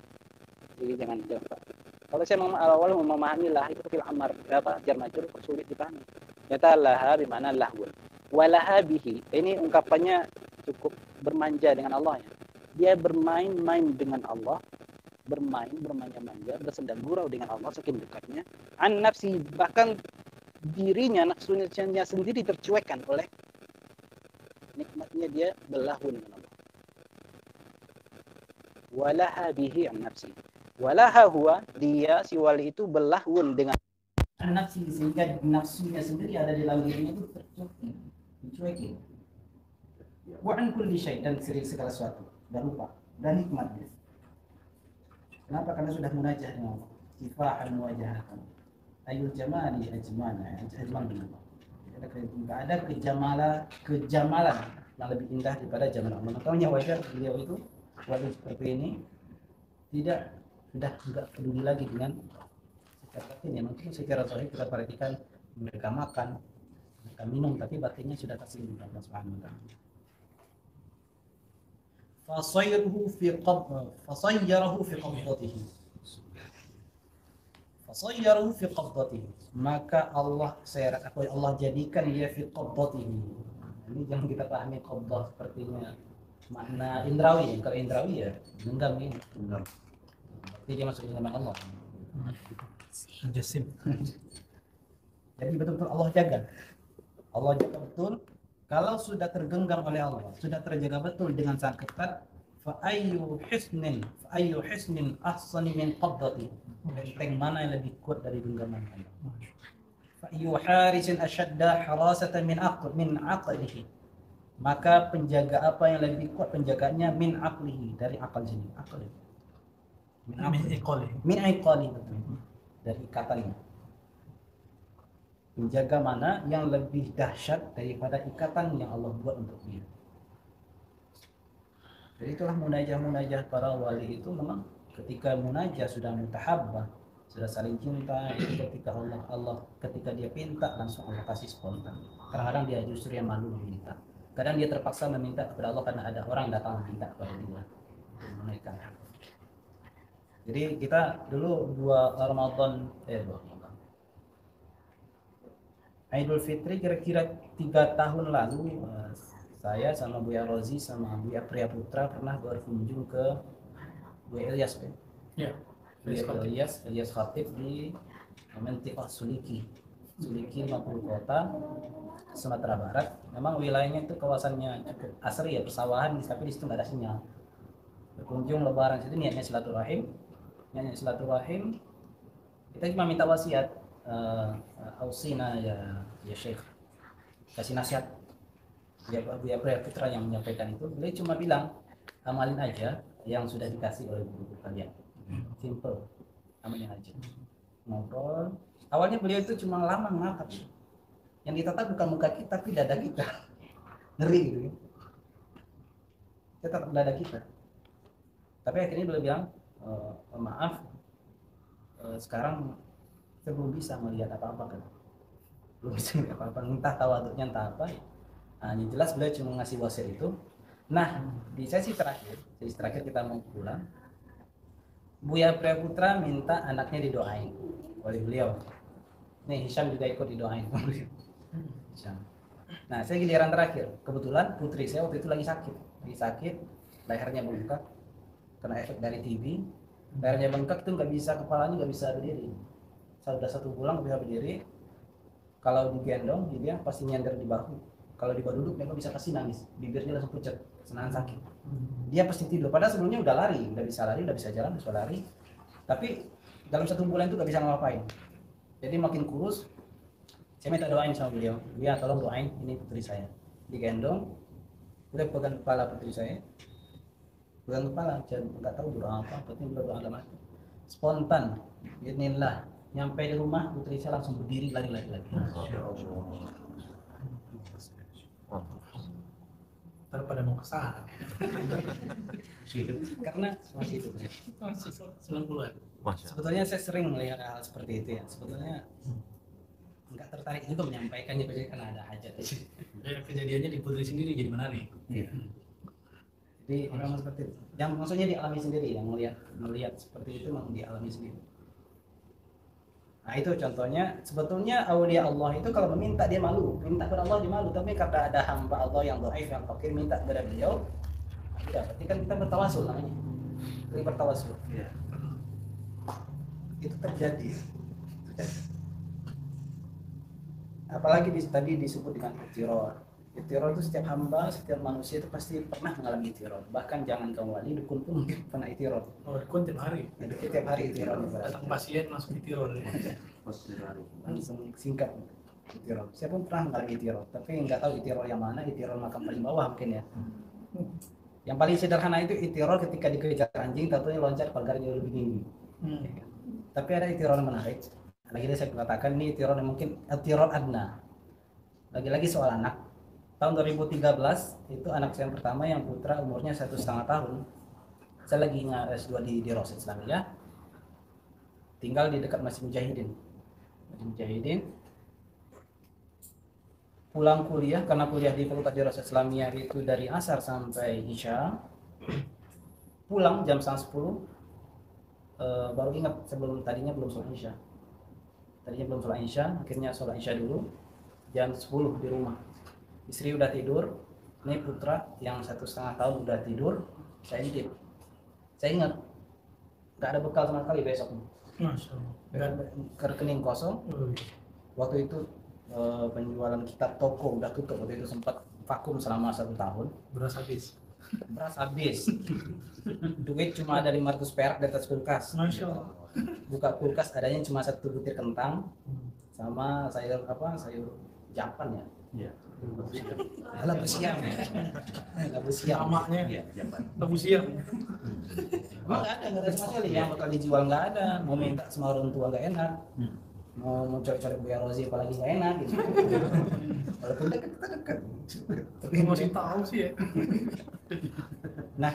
S3: Jadi jangan kalau saya awal memahami lah itu fil amar jar majrur sulit dipahami. Nyata laha di mana lahwun. Walaha bihi. Ini ungkapannya cukup bermanja dengan Allah ya. Dia bermain-main dengan Allah, bermanja-manja, bersenda gurau dengan Allah saking dekatnya. An nafsi, bahkan dirinya nafsunya sendiri tercuekkan oleh nikmatnya, dia berlahun dengan Allah. Walaha bihi an nafsi. Walaha huwa, dia si wali itu berlahun dengan
S4: nafsi, sehingga nafsunya sendiri ada di dalam dirinya itu dicuekin. Wa an kulli syai, dan segala sesuatu, dan lupa, dan nikmatnya. Kenapa? Karena sudah munajah dengan Allah. Kifahan wajahatan. Ayul jamali ajmana, ajmal bin Allah. Tidak ada kejamalan yang lebih indah daripada jamal Allah. Makanya wajar beliau itu wali seperti ini sudah tidak peduli lagi dengan batin ya. Mungkin secara zahir kita perhatikan mereka makan, mereka minum, tapi batinnya sudah taslim kepada Allah Subhanahu wa taala. Fasayyarahu fi qabdatihi. Maka Allah jadikan dia fi qabdatihi. Ini jangan kita pahami qabdah sepertinya makna indrawi. Kalau indrawi ya genggam ini. Berarti dia masuk dalam Allah.
S1: Jasim.
S4: Jadi betul-betul Allah jaga. Allah jaga betul. Kalau sudah tergenggam oleh Allah, sudah terjaga betul dengan sangat ketat, fa ayyu hisnin ahsani min qabdati. Benteng mana yang lebih kuat dari genggaman Allah? Fa ayyu harisin ashadda harasatan min aqlihi. Maka penjaga apa yang lebih kuat penjagaannya min aqlihi, dari akal sini, akal. Min iqali betul. Dari ikatannya. Menjaga mana yang lebih dahsyat daripada ikatan yang Allah buat untuk dia. Jadi itulah munajah para wali itu, memang ketika munajah sudah mutahabbah, sudah saling cinta, itu ketika ketika dia pinta langsung Allah kasih spontan. Kadang-kadang dia justru yang malu meminta. Kadang dia terpaksa meminta kepada Allah karena ada orang datang meminta kepada dia untuk menunaikan. Jadi kita dulu 2 Ramadan Idul Fitri kira-kira 3 tahun lalu saya sama Buya Rozi sama Buya Priya Putra pernah berkunjung ke Buya Ilyas, Pak.
S1: Ya.
S4: Buya Ilyas Khatib di Mantiqah Suliki 50 kota Sumatera Barat. Memang wilayahnya itu kawasannya cukup asri ya, persawahan, tapi di situ nggak ada sinyal. Berkunjung lebaran situ niatnya silaturahim, kita cuma minta wasiat, ausina ya Syekh, kasih nasihat. Buya Priya Putra yang menyampaikan itu, beliau cuma bilang amalin aja yang sudah dikasih oleh guru kalian, simple, amalin aja. Ngobrol, awalnya beliau itu cuma lama mengangkat, yang ditatap bukan muka kita tapi dada kita, ngeri gitu ya. Kita tatap dada kita, tapi akhirnya beliau bilang maaf, sekarang saya belum bisa melihat apa-apa kan, belum bisa melihat apa-apa, entah tawaduknya entah apa. Nah, yang jelas beliau cuma ngasih wasiat itu. Nah, di sesi terakhir kita mau pulang, Buya Priya Putra minta anaknya didoain oleh beliau. Nih Hisham juga ikut didoain. Hisham. Nah, saya giliran terakhir. Kebetulan putri saya waktu itu lagi sakit, lehernya bengkak, kena efek dari TV. Lehernya bengkak tuh nggak bisa, kepalanya nggak bisa berdiri. Sudah 1 bulan nggak bisa berdiri. Kalau digendong, dia pasti nyender di bahu. Kalau di bahu duduk, dia bisa pasti nangis. Bibirnya langsung pucat, senahan sakit. Dia pasti tidur. Padahal sebelumnya udah lari, udah bisa jalan, bisa lari. Tapi dalam 1 bulan itu nggak bisa ngapain. Jadi makin kurus. Saya minta doain sama beliau. Dia tolong doain, ini putri saya. Digendong, udah pegang kepala putri saya. Pegang kepala, nggak tahu doa apa, penting doa agama. Spontan, bismillah. Nyampe di rumah, putri saya langsung berdiri lagi.
S1: Daripada mau kesana.
S4: Karena masih itu.
S1: 90-an.
S4: Sebetulnya saya sering melihat hal seperti itu ya. Sebetulnya nggak tertarik juga menyampaikannya karena ada hajat.
S1: Kejadiannya di putri sendiri jadi menarik.
S4: Iya. Jadi orang seperti itu. Yang maksudnya dialami sendiri, yang melihat seperti itu memang dialami sendiri. Nah itu contohnya, sebetulnya awliya Allah itu kalau meminta dia malu, minta kepada Allah dia malu, tapi karena ada hamba Allah yang dhaif, yang fakir minta kepada beliau, ya berarti kan kita bertawasul namanya. Ini bertawasul. Ya. Itu terjadi. Apalagi tadi disebut dengan itiror. Itiror itu setiap hamba, setiap manusia itu pasti pernah mengalami itiror. Bahkan jangan kaum wali, dukun pun mungkin pernah itiror.
S1: Oh, dukun tiap hari.
S4: Ya, tiap hari itiror.
S1: Datang pasien langsung itiror.
S4: Langsung singkat itiror. Saya pun pernah mengalami itiror, tapi nggak tahu itiror yang mana. Itiror makam paling bawah mungkin ya. Yang paling sederhana itu itiror ketika dikejar anjing, tentunya loncat pagarnya lebih tinggi. Tapi ada itiror yang menarik. Lagi-lagi saya katakan ini itiror yang mungkin itiror adna. Lagi-lagi soal anak. Tahun 2013 itu anak saya yang pertama yang putra umurnya 1,5 tahun. Saya lagi S2 di Rosyid Islamiyah. Tinggal di dekat Masjid Mujahidin. Pulang kuliah, karena kuliah di Fakultas Rosyid Islamiyah itu dari Asar sampai Isya. Pulang jam 10. Baru ingat tadinya belum sholat Isya. Akhirnya sholat Isya dulu. Jam 10 di rumah. Istri udah tidur, ini putra yang 1,5 tahun udah tidur, saya intip. Saya ingat, nggak ada bekal sama sekali besoknya. Ke rekening kosong. Waktu itu penjualan kitab toko udah tutup, waktu itu sempat vakum selama 1 tahun.
S1: Beras habis.
S4: Duit cuma ada 500 perak di atas kulkas.
S1: Masya Allah.
S4: Buka kulkas adanya cuma 1 butir kentang sama sayur jampan ya. Iya. Labu siam.
S1: Namanya labu siam.
S4: Nggak ada sama sekali. Yang bakal dijual nggak ada. Mau minta sama orang tua nggak enak. Mau coret-coret Buya Rozi apalagi nggak enak gitu. Walaupun dekat.
S1: Tapi masih tahu sih ya.
S4: Nah,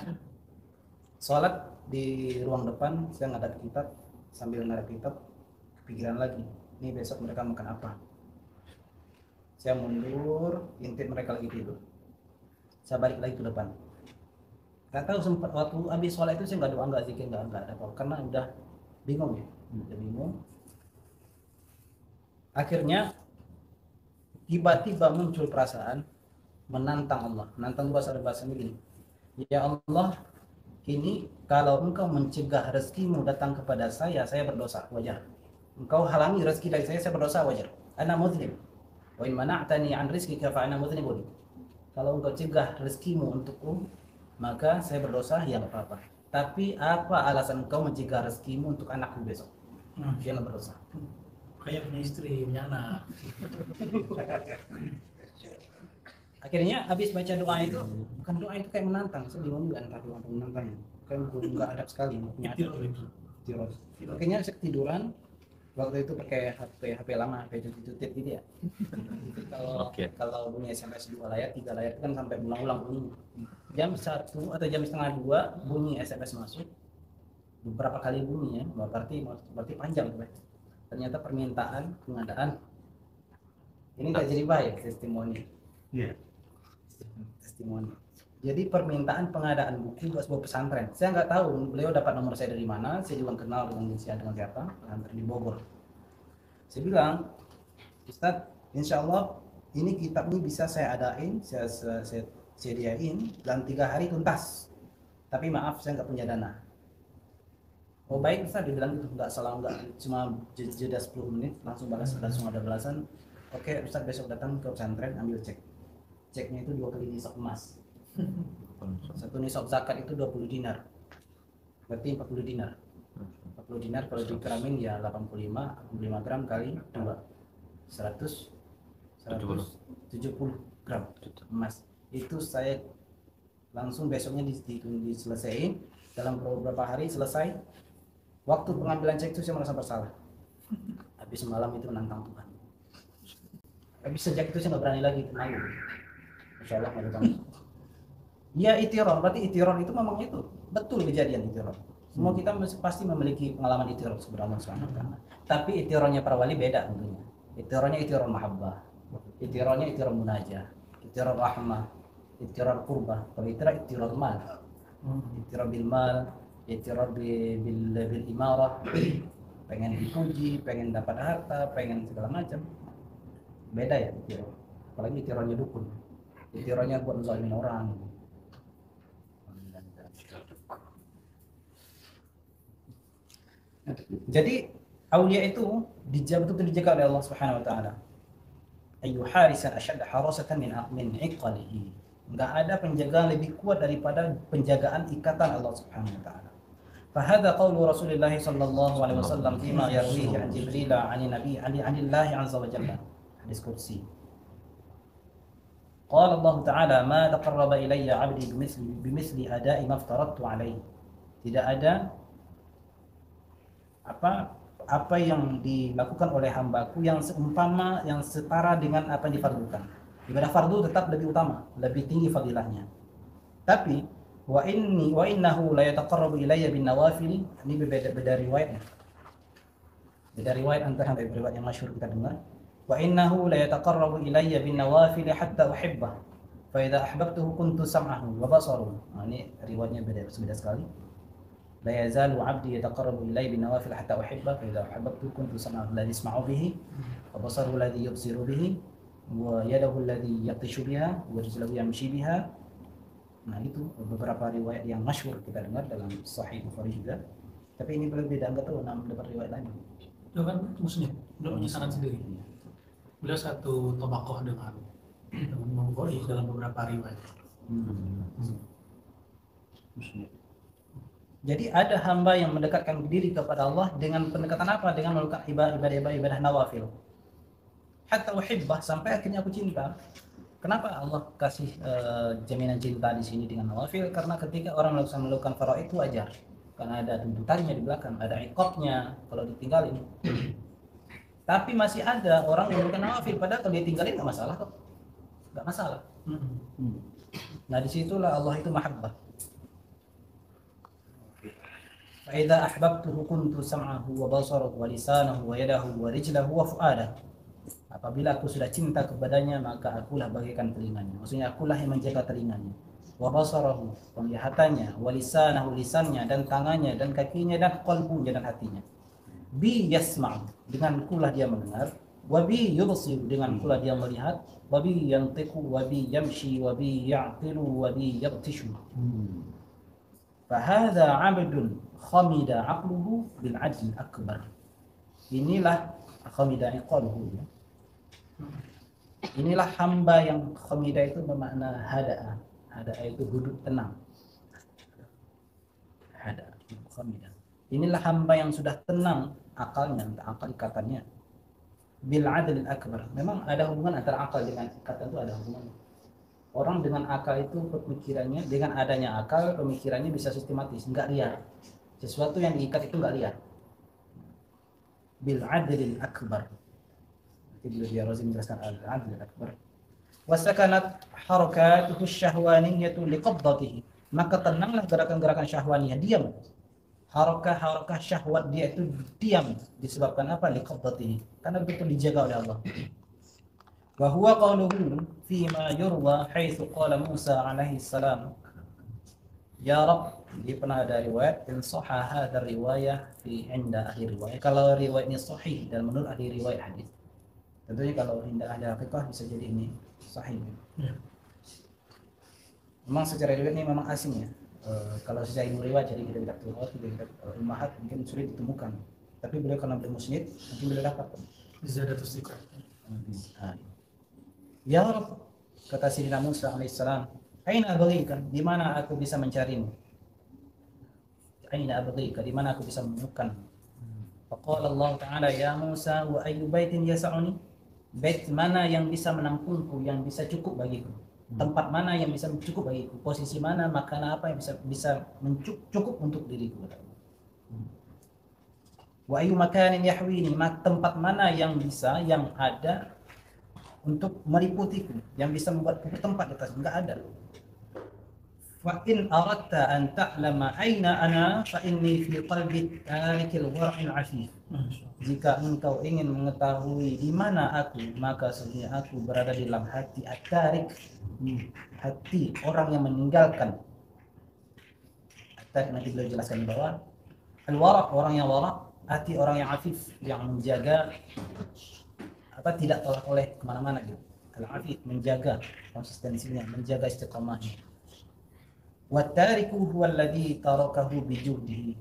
S4: sholat di ruang depan, saya ngadap kitab, sambil ngadap kitab, pikiran lagi, ini besok mereka makan apa. Saya mundur, intip mereka lagi tidur. Saya balik lagi ke depan. Gak tahu sempat waktu habis sholat itu saya nggak doa, nggak zikir, nggak ada apa, karena udah bingung ya, udah bingung. Akhirnya tiba-tiba muncul perasaan menantang Allah. Menantang bahasa begini. Ya Allah, ini kalau engkau mencegah rezekimu datang kepada saya berdosa, wajar. Engkau halangi rezeki dari saya berdosa, wajar. Ana muzlim. Wa in mana'tani an rizqika fa ana mudhnibun. Kalau engkau cegah rezekimu untukku, maka saya berdosa, ya enggak apa-apa. Tapi apa alasan engkau mencegah rezekimu untuk anakku besok? Dia enggak berdosa.
S1: Kayak punya istri, punya anak.
S4: Akhirnya habis baca doa itu, bukan doa itu kayak menantang, saya bingung juga antara doa atau menantang. Kan nggak adab sekali, punya adab. Tidur. Akhirnya saya ketiduran, waktu itu pakai HP lama, HP tutit gitu ya. Kalau bunyi SMS 2 layar, 3 layar itu kan sampai berulang-ulang bunyi. Jam 1 atau jam setengah 2 bunyi SMS masuk, beberapa kali bunyi ya, berarti panjang tuh. Ternyata permintaan pengadaan ini nggak jadi baik testimoni.
S1: Iya.
S4: Testimoni. Jadi permintaan pengadaan buku buat sebuah pesantren. Saya nggak tahu beliau dapat nomor saya dari mana. Saya juga kenal dengan siapa, pesantren di Bogor. Saya bilang, Ustadz, insya Allah ini kitab ini bisa saya adain, saya sediain dalam 3 hari tuntas. Tapi maaf, saya nggak punya dana. Oh baik Ustaz, dibilang gitu, nggak salah, nggak cuma jeda 10 menit langsung langsung ada balasan. Oke Ustaz, besok datang ke pesantren ambil cek. Ceknya itu 2 kali nisab emas. Satu nisab zakat itu 20 dinar. Berarti 40 dinar. 40 dinar kalau dikeramin ya 85 gram kali 2. 170 gram emas. Itu saya langsung besoknya diselesaikan dalam beberapa hari selesai. Waktu pengambilan cek itu saya merasa bersalah. Habis malam itu menantang Tuhan. Habis sejak itu saya nggak berani lagi malu. Insya Allah malu banget. Ya itiron, berarti itiron itu memang itu betul kejadian itiron. Semua kita pasti memiliki pengalaman itiron sebenarnya Allah. Tapi itironnya para wali beda tentunya. Itironnya itiron mahabbah, itironnya itiron munajah, itiron rahmah, itiron qurbah. Kalau itiron mal, itiron bil mal. Itirar bil imarah, pengen dipuji, pengen dapat harta, pengen segala macam. Beda ya itirar. Apalagi itirannya dukun. Itirannya buat zalimin orang. Jadi aulia itu dijaga oleh Allah Subhanahu wa taala. Ayu harisan ashad harasatan min iqalihi. Enggak ada penjagaan lebih kuat daripada penjagaan ikatan Allah Subhanahu wa taala. فهذا قول رسول الله صلى الله عليه وسلم فيما يرويه عن جبريل عن النبي عن الله عز وجل حديث قدسي قال الله تعالى ما تقرب إلي عبدي بمثل أداء ما افترضت عليه. Tidak ada apa yang dilakukan oleh hambaku yang seumpama, yang setara dengan apa yang difardukan. Ibadah fardu tetap lebih utama, lebih tinggi fadilahnya. Tapi wa innahu la yataqarrabu ilayya bin nawafil. Ini beda riwayatnya. Beda riwayat antara riwayat yang masyhur kita dengar. Wa innahu la yataqarrabu ilayya bin nawafil hatta uhibbah. Fa idza ahbabtuhu kuntu sam'ahu wa basarahu. Ini riwayatnya beda sekali. La yazalu 'abdi yataqarrabu ilayya bin nawafil hatta uhibbah fa idza ahbabtuhu kuntu sam'ahu alladhi yasma'u bihi wa basarahu alladhi yubsiru bihi wa yadahu alladhi yabtishu biha wa rijluhu yamshi biha. Nah itu beberapa riwayat yang masyhur kita dengar dalam Sahih Bukhari juga. Tapi ini berbeda, enggak tahu dapat riwayat lain.
S1: Itu kan Muslim, beliau punya sanad sendiri. Beliau satu tobakoh dengan Imam Bukhari dalam beberapa riwayat.
S4: Jadi ada hamba yang mendekatkan diri kepada Allah dengan pendekatan apa? Dengan melakukan ibadah nawafil. Hatta uhibbah, sampai akhirnya aku cinta. Kenapa Allah kasih jaminan cinta di sini dengan nawafil? Karena ketika orang melakukan faraid itu wajar. Karena ada tuntutannya di belakang, ada iqabnya kalau ditinggalin. Tapi masih ada orang yang melakukan nawafil, padahal kalau ditinggalin nggak masalah kok. Nggak masalah. Nah disitulah Allah itu mahabbah. Fa idza ahbabtuhu kuntu sam'ahu wa basarahu wa lisanahu wa yadahu wa rijlahu wa fu'adahu. Apabila aku sudah cinta kepadanya, maka akulah bagaikan telinganya. Maksudnya akulah yang menjaga telinganya. Wa basarahu, penglihatannya, wa lisanahu, lisannya, dan tangannya, dan kakinya, dan qalbunya, dan hatinya. Bi yasma'u, dengan akulah dia mendengar, Wabi yubsir, dengan pula dia melihat. Wabi yantiqu, wabi yamshi, wabi ya'qilu, wabi yabtishu. Fahadha 'abdun khamida 'aqluhu bil 'adl akbar. Inilah khamida iqaluhu. Inilah hamba yang khamida itu bermakna hada'a. Hada'a itu duduk tenang. Hada'a, khamida. Inilah hamba yang sudah tenang akalnya, akal ikatannya. Bil 'adl akbar. Memang ada hubungan antara akal dengan ikatan, itu ada hubungan. Orang dengan akal itu pemikirannya, dengan adanya akal pemikirannya bisa sistematis, enggak liar. Sesuatu yang diikat itu enggak liar. Bil 'adl akbar. Nanti beliau Razi menjelaskan al-'adl akbar. Wasakanat harakatuhu syahwaniyatu liqabdatihi. Maka tenanglah gerakan-gerakan syahwaniyah, diam. Harakah syahwat dia itu diam disebabkan apa? Liqabdatihi, karena betul dijaga oleh Allah. Wa huwa qawluhu fi ma yurwa haitsu qala Musa alaihi salam, ya Rabb. Dia pernah ada riwayat in sahha hadha riwayah fi inda ahli riwayah, kalau riwayat ini sahih dan menurut ahli riwayat hadis. Tentunya kalau inda ahli haqiqah bisa jadi ini sahih. Memang secara riwayat ini memang asing ya. Kalau secara ilmu riwayat jadi kita tidak tahu, tidak ummahat mungkin sulit ditemukan. Tapi beliau karena beliau musnid, mungkin beliau dapat.
S1: Ziyadatus thiqah.
S4: Ya Rabb, kata Sayyidina Musa alaihissalam, aina abghika, di mana aku bisa mencarimu? Aina abghika, di mana aku bisa menemukan? Faqala Allah Ta'ala, ya Musa, wa ayyu baitin yas'uni? Bait mana yang bisa menampungku, yang bisa cukup bagiku? Tempat mana yang bisa cukup bagiku? Posisi mana, makanan apa yang bisa cukup untuk diriku? Wa ayyu makanin yahwini, tempat mana yang bisa, yang ada untuk meliputiku, yang bisa membuatku bertempat di atas, enggak ada. Fa in aradta an ta'lama aina ana fa inni fi qalbi talikil war'il afif. Jika engkau ingin mengetahui di mana aku, maka sesungguhnya aku berada di dalam hati at-tarik, hati orang yang meninggalkan. At-tarik nanti beliau jelaskan di bawah. Al-wara', orang yang wara', hati orang yang afif, yang menjaga tidak tolak oleh kemana-mana gitu. Al-afif, menjaga konsistensinya, menjaga istiqamahnya. Wat-tariku huwa alladhi tarakahu bijuhdihi.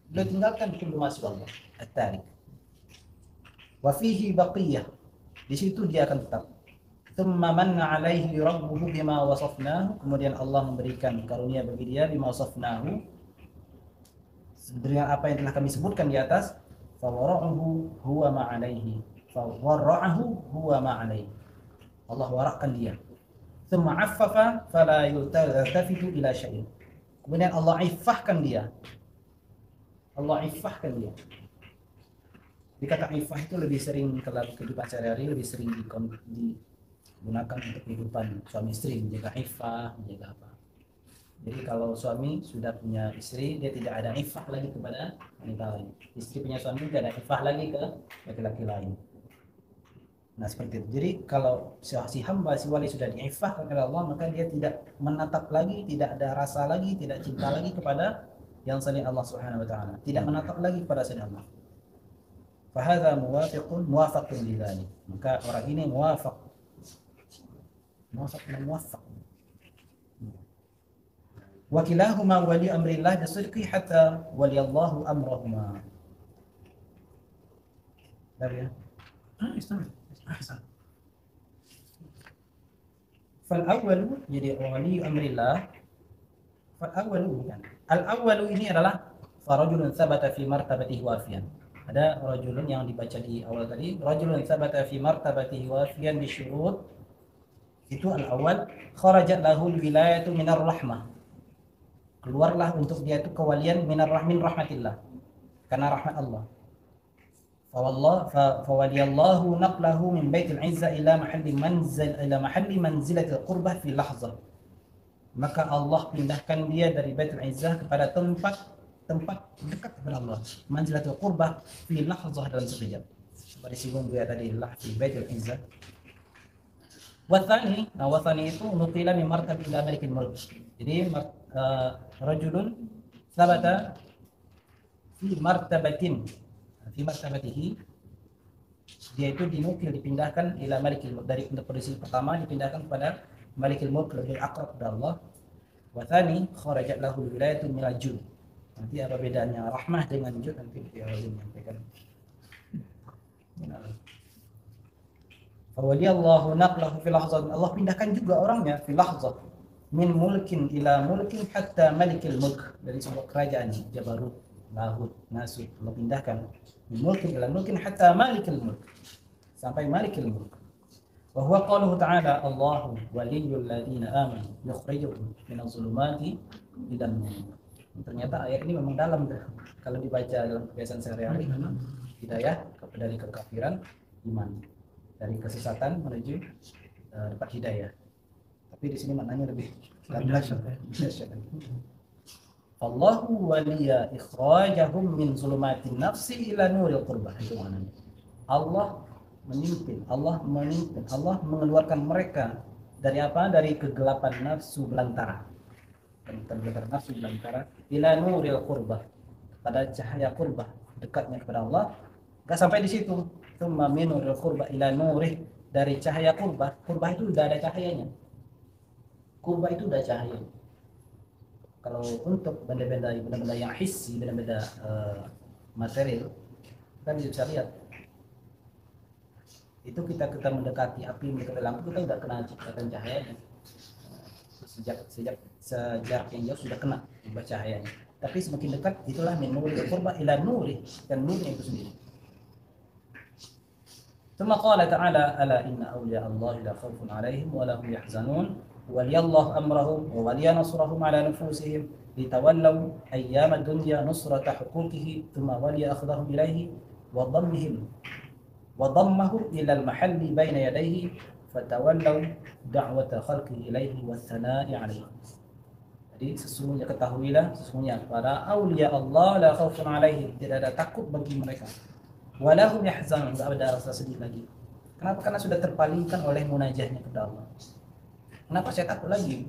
S4: Beliau tinggalkan kullu ma siwa Allah. At-tarik. Wa fihi baqiyah. Di situ dia akan tetap. Tsumma manna alaihi rabbuhu bima wasafnahu. Kemudian Allah memberikan karunia bagi dia bima wasafnahu. Dengan apa yang telah kami sebutkan di atas. Fa wara'uhu huwa ma alaihi. Fawarra'ahu huwa ma alaihi. Allah warakkan dia. Tsumma affafa fala yultafitu ila syai'in. Kemudian Allah iffahkan dia. Allah iffahkan dia. Dikata iffah itu lebih sering kalau kehidupan sehari-hari lebih sering digunakan untuk kehidupan suami istri, menjaga iffah, menjaga apa. Jadi kalau suami sudah punya istri, dia tidak ada iffah lagi kepada wanita lain. Istri punya suami tidak ada iffah lagi ke laki-laki lain. Nah seperti itu. Jadi kalau si hamba, si wali sudah diiffahkan oleh Allah, maka dia tidak menatap lagi, tidak ada rasa lagi, tidak cinta lagi kepada yang selain Allah Subhanahu wa taala. Tidak menatap lagi kepada selain Allah. Fahadha muwafaqun lidzalik. Maka orang ini muwafaq. Wa kilahuma wali amrillah bisidqi hatta waliyallahu amrahuma. Dari ya. Ahsan. Fal-awwalu, jadi wali amrillah. Fal-awwalu kan. Al-awwalu ini adalah farajulun thabata fi martabatihi wafiyan. Ada rajulun yang dibaca di awal tadi, rajulun thabata fi martabatihi wafiyan bi syurut. Itu al-awwal, kharajat lahu al-wilayatu minar rahmah. Keluarlah untuk dia itu kewalian minar rahmin rahmatillah. Karena rahmat Allah. Fawaliyallahu naqlahu min baitil izza ila mahalli manzilatil qurbah fi lahzah. Maka Allah pindahkan dia dari Baitul Izzah kepada tempat dekat kepada Allah. Manzilatul qurbah fi lahzah, dalam sekejap. Seperti singgung dia tadi lah fi Baitul Izzah. Wathani itu nutila min martab ila malikil mulk. Jadi rajulun sabata fi martabatihi Dia itu dinukil, dipindahkan ila malikil mulk, dari posisi pertama dipindahkan kepada malikil mulk, lebih akrab kepada Allah. Wa tsani kharajat lahu wilayatun minal jud. Nanti apa bedanya rahmah dengan jud, nanti dia menyampaikan. Fawali Allahu naqlahu fi lahzah. Allah pindahkan juga orangnya fi lahzah. Min mulkin ila mulkin hatta malikil mulk, dari sebuah kerajaan Jabarut, Lahut, Nasut, Allah pindahkan min mulkin ila mulkin hatta malikil mulk, sampai malikil mulk. Wa huwa qauluhu ta'ala Allahu waliyyul ladzina amanu yukhrijuhum minadh dhulumati ilan nur. Ternyata ayat ini memang dalam kalau dibaca dalam kebiasaan sehari-hari, memang hidayah dari kekafiran iman, dari kesesatan menuju dapat hidayah. Tapi di sini maknanya lebih dahsyat. Allahu waliya ikhrajahum min zulumatin nafsi ila nuril qurbah. Itu maknanya. Allah memimpin, Allah mengeluarkan mereka dari apa? Dari kegelapan nafsu belantara. Kegelapan nafsu belantara ila nuril qurbah, pada cahaya qurbah, dekatnya kepada Allah. Enggak sampai di situ. Tsumma min nuril qurbah ila nurih, dari cahaya qurbah. Qurbah itu sudah ada cahayanya. Qurbah itu udah cahaya. Kalau untuk benda-benda yang hissi, benda-benda material, kita bisa lihat. Itu kita mendekati api, mendekati lampu, kita udah kena ciptakan cahayanya. Sejak sejarak yang jauh sudah kena cahayanya. Tapi semakin dekat, itulah min nuril qurbah ila nurih, dan nurnya itu sendiri. Tsumma qala ta'ala ala inna awliya Allah la khaufun 'alaihim wa la hum yahzanun. ولي الله أمرهم وولي نصرهم على نفوسهم لتولوا أيام الدنيا نصرة حقوقه ثم ولي أخذهم إليه وضمهم إلى المحل بين يديه فتولوا دعوة خلقه إليه والثناء عليه. Jadi sesungguhnya ketahuilah, sesungguhnya para aulia Allah la khaufun 'alaihim, tidak ada takut bagi mereka. Wa lahum yahzanun, tidak ada rasa sedih lagi. Kenapa? Karena sudah terpalingkan oleh munajatnya kepada Allah. Kenapa saya takut lagi?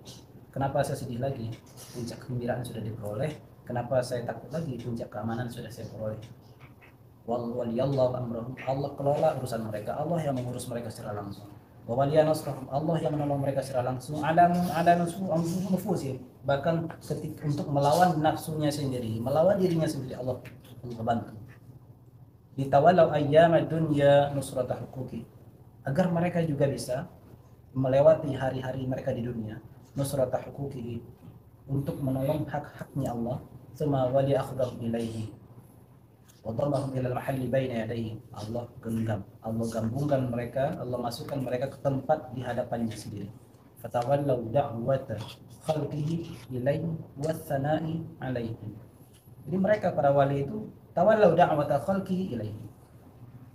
S4: Kenapa saya sedih lagi? Puncak kegembiraan sudah diperoleh. Kenapa saya takut lagi? Puncak keamanan sudah saya peroleh. Waliyallahu amrahum, Allah kelola urusan mereka. Allah yang mengurus mereka secara langsung. Wa waliya nasrahum, Allah yang menolong mereka secara langsung. Ala nufusihim, bahkan ketika untuk melawan nafsunya sendiri, melawan dirinya sendiri, Allah membantu. Ditawalau ayyamad dunya nusrata huquqi, agar mereka juga bisa melewati hari-hari mereka di dunia, nusrata huquqihi, untuk menolong hak-haknya Allah. Tsumma wali akhdahum ilaihi wa dhammahum ila al-mahalli baina yadayhi. Allah gabungkan mereka, Allah masukkan mereka ke tempat di hadapannya sendiri. Fatawallau da'wata khalqihi ilaihi wath-thana'i alaihi. Jadi mereka para wali itu tawallau da'wata khalqihi ilaihi.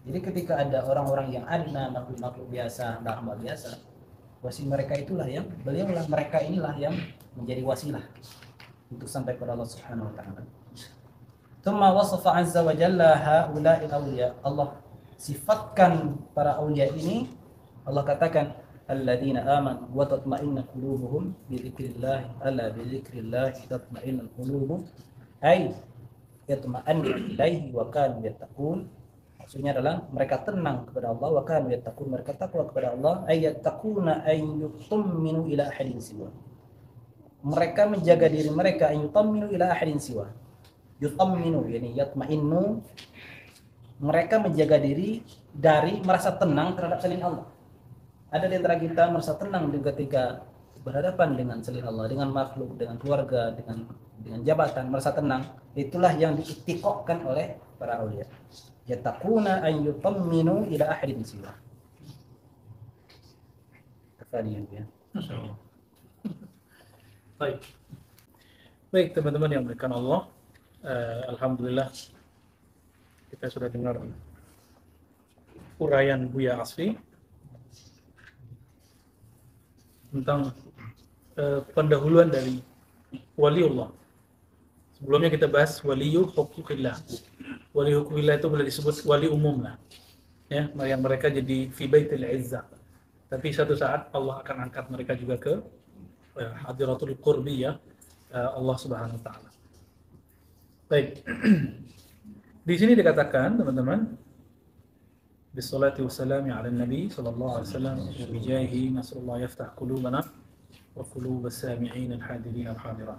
S4: Jadi ketika ada orang-orang yang adna, makhluk-makhluk biasa, hamba biasa, wasi mereka itulah yang mereka inilah yang menjadi wasilah untuk sampai kepada Allah Subhanahu wa taala. Tsumma wasafa 'azza wa jalla haula'il awliya. Allah sifatkan para aulia ini. Allah katakan alladzina amanu wa tatma'innu qulubuhum bi dzikrillah, ala bi dzikrillah tatma'innul qulub, ay yatma'annu ilaihi wa kanu yattaqun. Maksudnya adalah mereka tenang kepada Allah, wa kanu yattaqun, mereka takwa kepada Allah, ayattaquna ay yutamminu ila ahadin siwa. Mereka menjaga diri mereka, ay yutamminu ila ahadin siwa. Yutamminu yani yatma'innu, mereka menjaga diri dari merasa tenang terhadap selain Allah. Ada di antara kita merasa tenang ketika berhadapan dengan selain Allah, dengan makhluk, dengan keluarga, dengan jabatan, merasa tenang. Itulah yang diitikokkan oleh para aulia. Yattaquna an yutamminu ila ahadin siwa. Kafani ya.
S1: Masyaallah. Baik teman-teman yang dimuliakan Allah, alhamdulillah kita sudah dengar uraian Buya Asfi tentang pendahuluan dari waliullah. Sebelumnya kita bahas waliyu huquqillah. Wali huquqillah itu boleh disebut wali umum lah. Ya, yang mereka jadi fi baitil izzah. Tapi satu saat Allah akan angkat mereka juga ke hadiratul qurbiyah Allah Subhanahu wa taala. Baik. Di sini dikatakan, teman-teman, Bissalati wassalami ala nabi sallallahu alaihi wasallam wa bijahi nasrullah yaftah qulubana wa qulubas sami'in al-hadirin al-hadirat.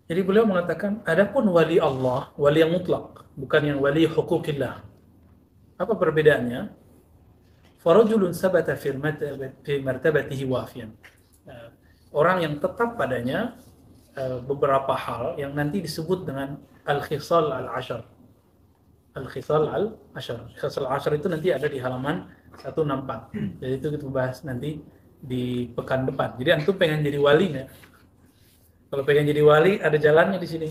S1: Jadi beliau mengatakan, adapun wali Allah, wali yang mutlak, bukan yang wali hukukillah. Apa perbedaannya? Farajulun sabata fi martabatihi wafiyan. Orang yang tetap padanya beberapa hal yang nanti disebut dengan al-khisal al-ashar. Al-khisal al-ashar. Khisal al-ashar itu nanti ada di halaman 164. Jadi itu kita bahas nanti di pekan depan. Jadi antum pengen jadi wali nggak? Kalau pengen jadi wali, ada jalannya di sini.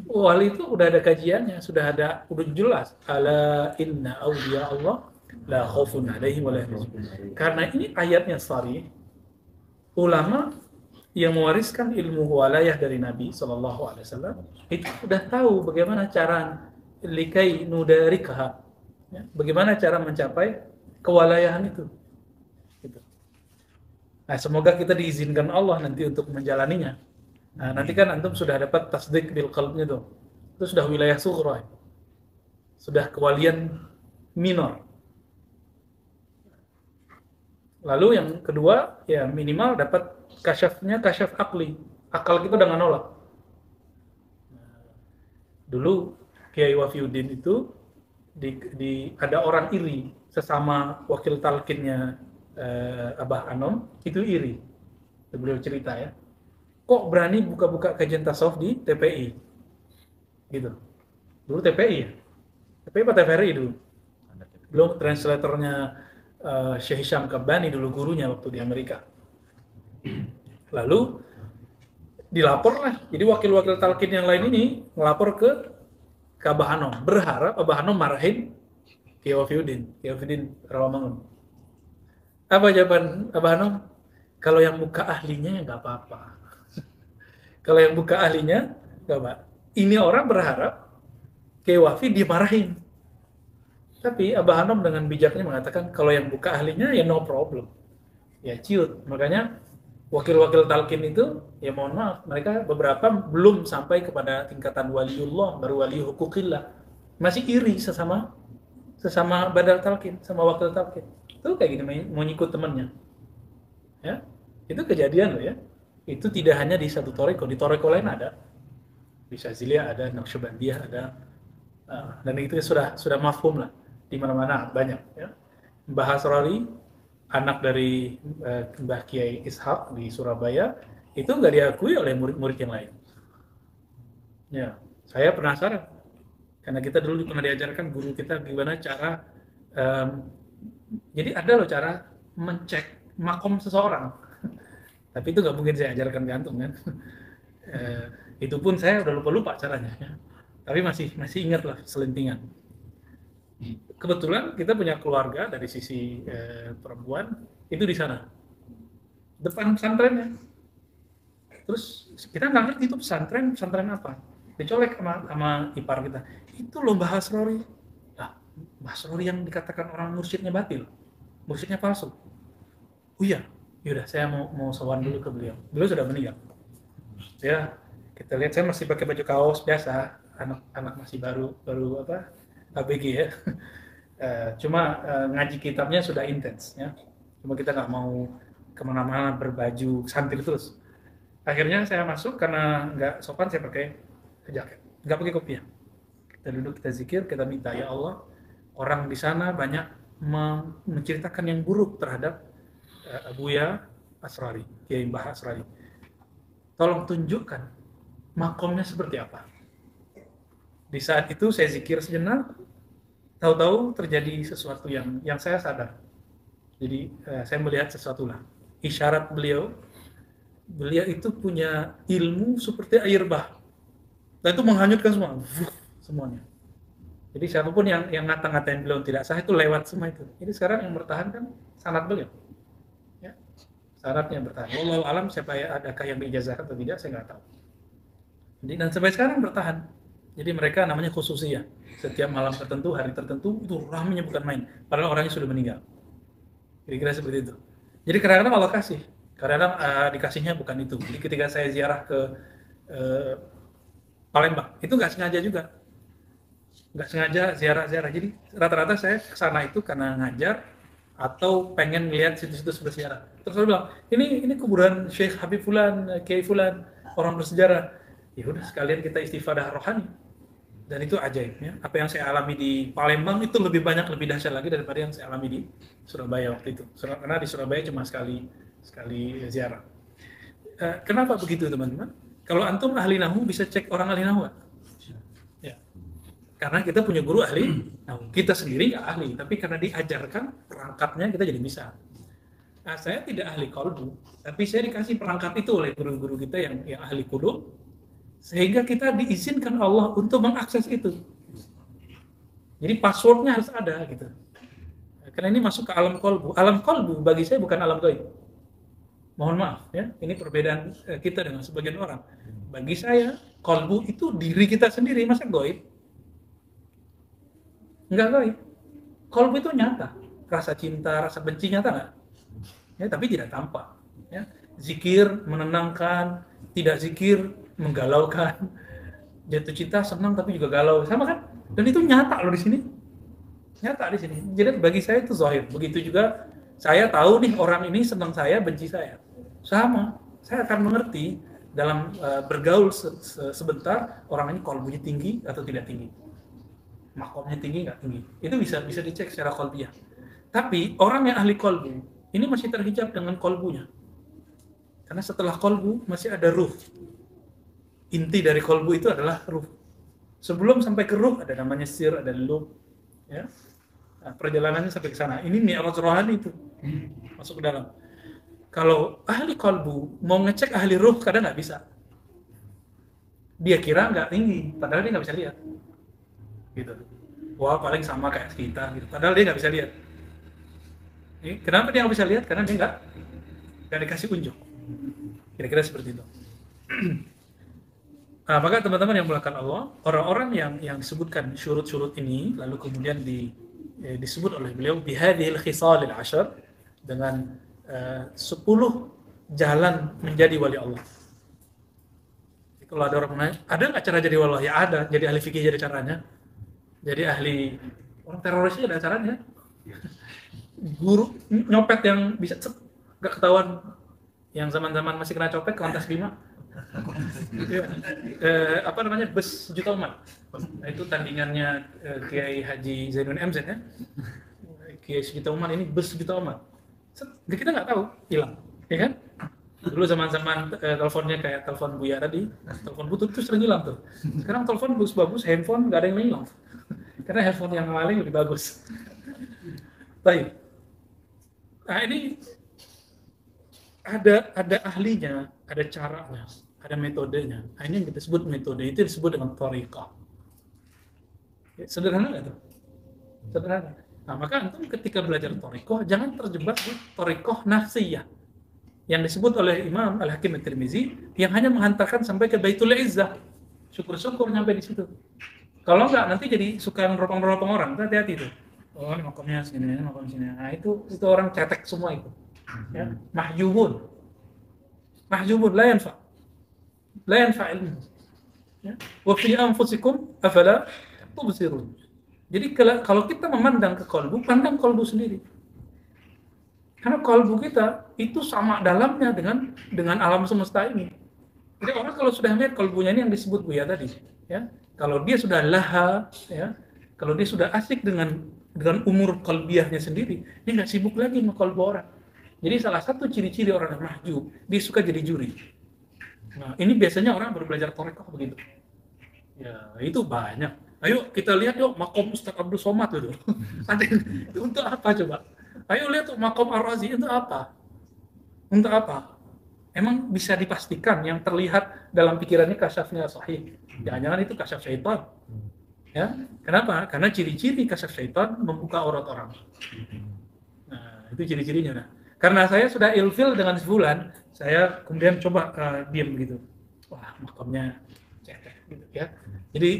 S1: Wali itu udah ada kajiannya, udah jelas. Ala inna awliya Allah la khaufun alaihim wa la yahzanun. Karena ini ayatnya sharih, ulama yang mewariskan ilmu walayah dari Nabi SAW itu sudah tahu bagaimana cara likai nudarikha, ya, bagaimana cara mencapai kewalayahan itu. Gitu. Nah, semoga kita diizinkan Allah nanti untuk menjalaninya. Nah, nanti kan antum sudah dapat tasdik bil qalbnya tuh. Itu sudah wilayah sughra. Sudah kewalian minor. Lalu yang kedua, ya minimal dapat kasyaf akli. Akal kita udah nggak nolak. Dulu Kiai Wafiuddin itu ada orang iri sesama wakil talkinnya Abah Anom itu iri. Beliau cerita ya. Kok berani buka-buka kajian tasawuf di TPI? Gitu. Dulu TPI ya? TPI apa TVRI dulu? Belum translatornya Syekh Hisham Kabbani dulu gurunya waktu di Amerika. Lalu dilapor lah. Jadi wakil-wakil talkin yang lain ini ngelapor ke Abah Anom. Berharap Abah Anom marahin Kiai Wafiuddin Rawamangun. Apa jawaban Abah Anom? Kalau yang buka ahlinya ya nggak apa-apa. Kalau yang buka ahlinya nggak apa. Ini orang berharap Kiai Wafi dimarahin. Tapi Abah Anom dengan bijaknya mengatakan kalau yang buka ahlinya ya no problem. Ya ciut. Makanya wakil-wakil talkin itu ya mohon maaf, mereka beberapa belum sampai kepada tingkatan waliullah, baru wali hukukillah. Masih iri sesama badal talkin, sama wakil talkin. Itu kayak gini, mau nyikut temannya. Ya, itu kejadian loh ya. Itu tidak hanya di satu toreko, di toreko lain ada. Di Syaziliyah ada, Naqsyabandiyah ada. Dan itu sudah mafhum lah. Di mana-mana banyak ya. Mbah Asrari, anak dari Mbah Kiai Ishaq di Surabaya, itu nggak diakui oleh murid-murid yang lain. Ya, saya penasaran. Karena kita dulu pernah diajarkan guru kita gimana cara jadi ada loh cara mencek makom seseorang. Tapi itu nggak mungkin saya ajarkan ke antum kan. Itu pun saya udah lupa caranya. Ya. Tapi masih ingat lah selentingan. Kebetulan kita punya keluarga dari sisi perempuan itu di sana. Depan pesantrennya. Terus kita nggak ngerti itu pesantren apa. Dicolek sama ipar kita. Itu loh Mbah Asrori. Mbah Asrori yang dikatakan orang mursyidnya batil. Mursyidnya palsu. Oh iya, yaudah saya mau sowan dulu ke beliau. Beliau sudah meninggal. Ya, kita lihat saya masih pakai baju kaos biasa, anak masih baru apa ABG ya. Cuma ngaji kitabnya sudah intens ya. Cuma kita nggak mau kemana-mana berbaju santri terus. Akhirnya saya masuk karena nggak sopan saya pakai jaket, nggak pakai kopiah. Kita duduk, kita zikir, kita minta ya Allah, orang di sana banyak menceritakan yang buruk terhadap Abuya Asrari, Kiai Mbah Asrari. Tolong tunjukkan makomnya seperti apa. Di saat itu saya zikir sejenak, tahu-tahu terjadi sesuatu yang saya sadar. Jadi saya melihat sesuatu lah. Isyarat beliau itu punya ilmu seperti air bah. Dan itu menghanyutkan semua, semuanya. Jadi siapapun yang ngata-ngatain beliau tidak sah itu lewat semua itu. Jadi sekarang yang bertahan kan sanad beliau. Ya, sanadnya bertahan. Wallahu alam siapa adakah yang diijazahkan atau tidak saya nggak tahu. Jadi dan sampai sekarang bertahan. Jadi mereka namanya khususiyah. Setiap malam tertentu, hari tertentu itu ramenya bukan main. Padahal orangnya sudah meninggal. Kira-kira seperti itu. Jadi kadang-kadang Allah kasih. Kadang-kadang dikasihnya bukan itu. Jadi ketika saya ziarah ke Palembang, itu nggak sengaja juga. nggak sengaja ziarah-ziarah. Jadi rata-rata saya kesana itu karena ngajar atau pengen lihat situs-situs bersejarah. Terus saya bilang, ini kuburan Syekh Habib Fulan, Kiai Fulan, orang bersejarah. Ya udah sekalian kita istifadah rohani. Dan itu ajaibnya. Apa yang saya alami di Palembang itu lebih banyak, lebih dahsyat lagi daripada yang saya alami di Surabaya waktu itu. Karena di Surabaya cuma sekali ziarah. Kenapa begitu teman-teman? Kalau antum ahli nahu bisa cek orang ahli nahu. Ya. Karena kita punya guru ahli nahu. Kita sendiri nggak ahli, tapi karena diajarkan perangkatnya kita jadi bisa. Nah, saya tidak ahli qalbu, tapi saya dikasih perangkat itu oleh guru-guru kita yang ahli qulub, sehingga kita diizinkan Allah untuk mengakses itu. Jadi passwordnya harus ada gitu. Karena ini masuk ke alam qalbu. Alam qalbu bagi saya bukan alam gaib. Mohon maaf ya, ini perbedaan kita dengan sebagian orang. Bagi saya, qalbu itu diri kita sendiri, masa gaib? Enggak gaib. Qalbu itu nyata. Rasa cinta, rasa benci nyata nggak? Ya, tapi tidak tampak. Ya. Zikir menenangkan, tidak zikir menggalaukan. Jatuh cinta senang tapi juga galau, sama kan? Dan itu nyata loh di sini. Nyata di sini. Jadi bagi saya itu zahir. Begitu juga saya tahu nih orang ini senang saya, benci saya. Sama. Saya akan mengerti dalam bergaul sebentar orang ini qalbunya tinggi atau tidak tinggi. Makomnya tinggi nggak tinggi. Itu bisa dicek secara qalbiyah. Tapi orang yang ahli qalbu ini masih terhijab dengan qalbunya. Karena setelah qalbu masih ada ruh. Inti dari qalbu itu adalah ruh. Sebelum sampai ke ruh ada namanya sir, ada lub, ya. Nah, perjalanannya sampai ke sana. Ini mi'raj rohani itu. Masuk ke dalam. Kalau ahli qalbu mau ngecek ahli ruh kadang nggak bisa. Dia kira nggak tinggi, padahal dia nggak bisa lihat. Gitu. Wah, paling sama kayak kita gitu. Padahal dia nggak bisa lihat. Kenapa dia nggak bisa lihat? Karena dia nggak dikasih unjuk. Kira-kira seperti itu. Nah, maka teman-teman yang mulakan Allah, orang-orang yang disebutkan syurut-syurut ini, lalu kemudian disebut oleh beliau bihadhil khisalil 'ashar, dengan 10 jalan menjadi wali Allah. Kalau ada orang nanya, ada nggak cara jadi wali Allah? Ya ada. Jadi ahli fikih jadi caranya. Jadi ahli orang terorisnya ada caranya. Guru nyopet yang bisa nggak ketahuan, yang zaman-zaman masih kena copet kontes Bima. Apa namanya, bus juta umat. Nah, itu tandingannya Kiai Haji Zainuddin MZ ya. Kiai sejuta umat, ini bus juta umat. Kita nggak tahu, hilang, ya kan? Dulu zaman-zaman teleponnya kayak telepon Buya tadi, telepon butut itu sering hilang tuh. Sekarang telepon bagus-bagus, handphone nggak ada yang hilang. Karena handphone yang paling lebih bagus. Baik. Nah, ini ada ahlinya, ada caranya, ada metodenya. Nah, ini yang kita sebut metode, itu disebut dengan thariqah. Ya, sederhana nggak tuh? Sederhana. Nah, maka antum ketika belajar thariqah, jangan terjebak di thariqah nafsiyah yang disebut oleh Imam Al-Hakim At-Tirmizi, yang hanya menghantarkan sampai ke Baitul Izzah. Syukur-syukur sampai di situ. Kalau enggak, nanti jadi suka meropong-meropong orang. Hati-hati tuh. Oh, ini makomnya sini, ini makom sini. Nah, itu orang cetek semua itu. Ya, mahjubun, la yanfa ilmu. Ya, wa fi anfusikum afala tubsirun. Jadi kalau kita memandang ke qalbu, pandang qalbu sendiri. Karena qalbu kita itu sama dalamnya dengan alam semesta ini. Jadi orang kalau sudah lihat qalbunya ini yang disebut Buya tadi, ya. Kalau dia sudah laha, ya, kalau dia sudah asik dengan umur qalbiyahnya sendiri, dia nggak sibuk lagi sama qalbu orang. Jadi salah satu ciri-ciri orang yang mahjub, dia suka jadi juri. Nah, ini biasanya orang baru belajar thariqah begitu. Ya, itu banyak. Ayo kita lihat yuk makom Ustaz Abdul Somad itu. Untuk apa coba? Ayo lihat tuh makom Ar-Razi itu apa? Untuk apa? Emang bisa dipastikan yang terlihat dalam pikirannya kasyafnya sahih? Jangan-jangan itu kasyaf syaitan. Ya, kenapa? Karena ciri-ciri kasyaf syaitan membuka aurat orang. Nah, itu ciri-cirinya. Nah, karena saya sudah ilfil dengan sebulan, saya kemudian coba diam gitu. Wah, makamnya cetek gitu ya. Jadi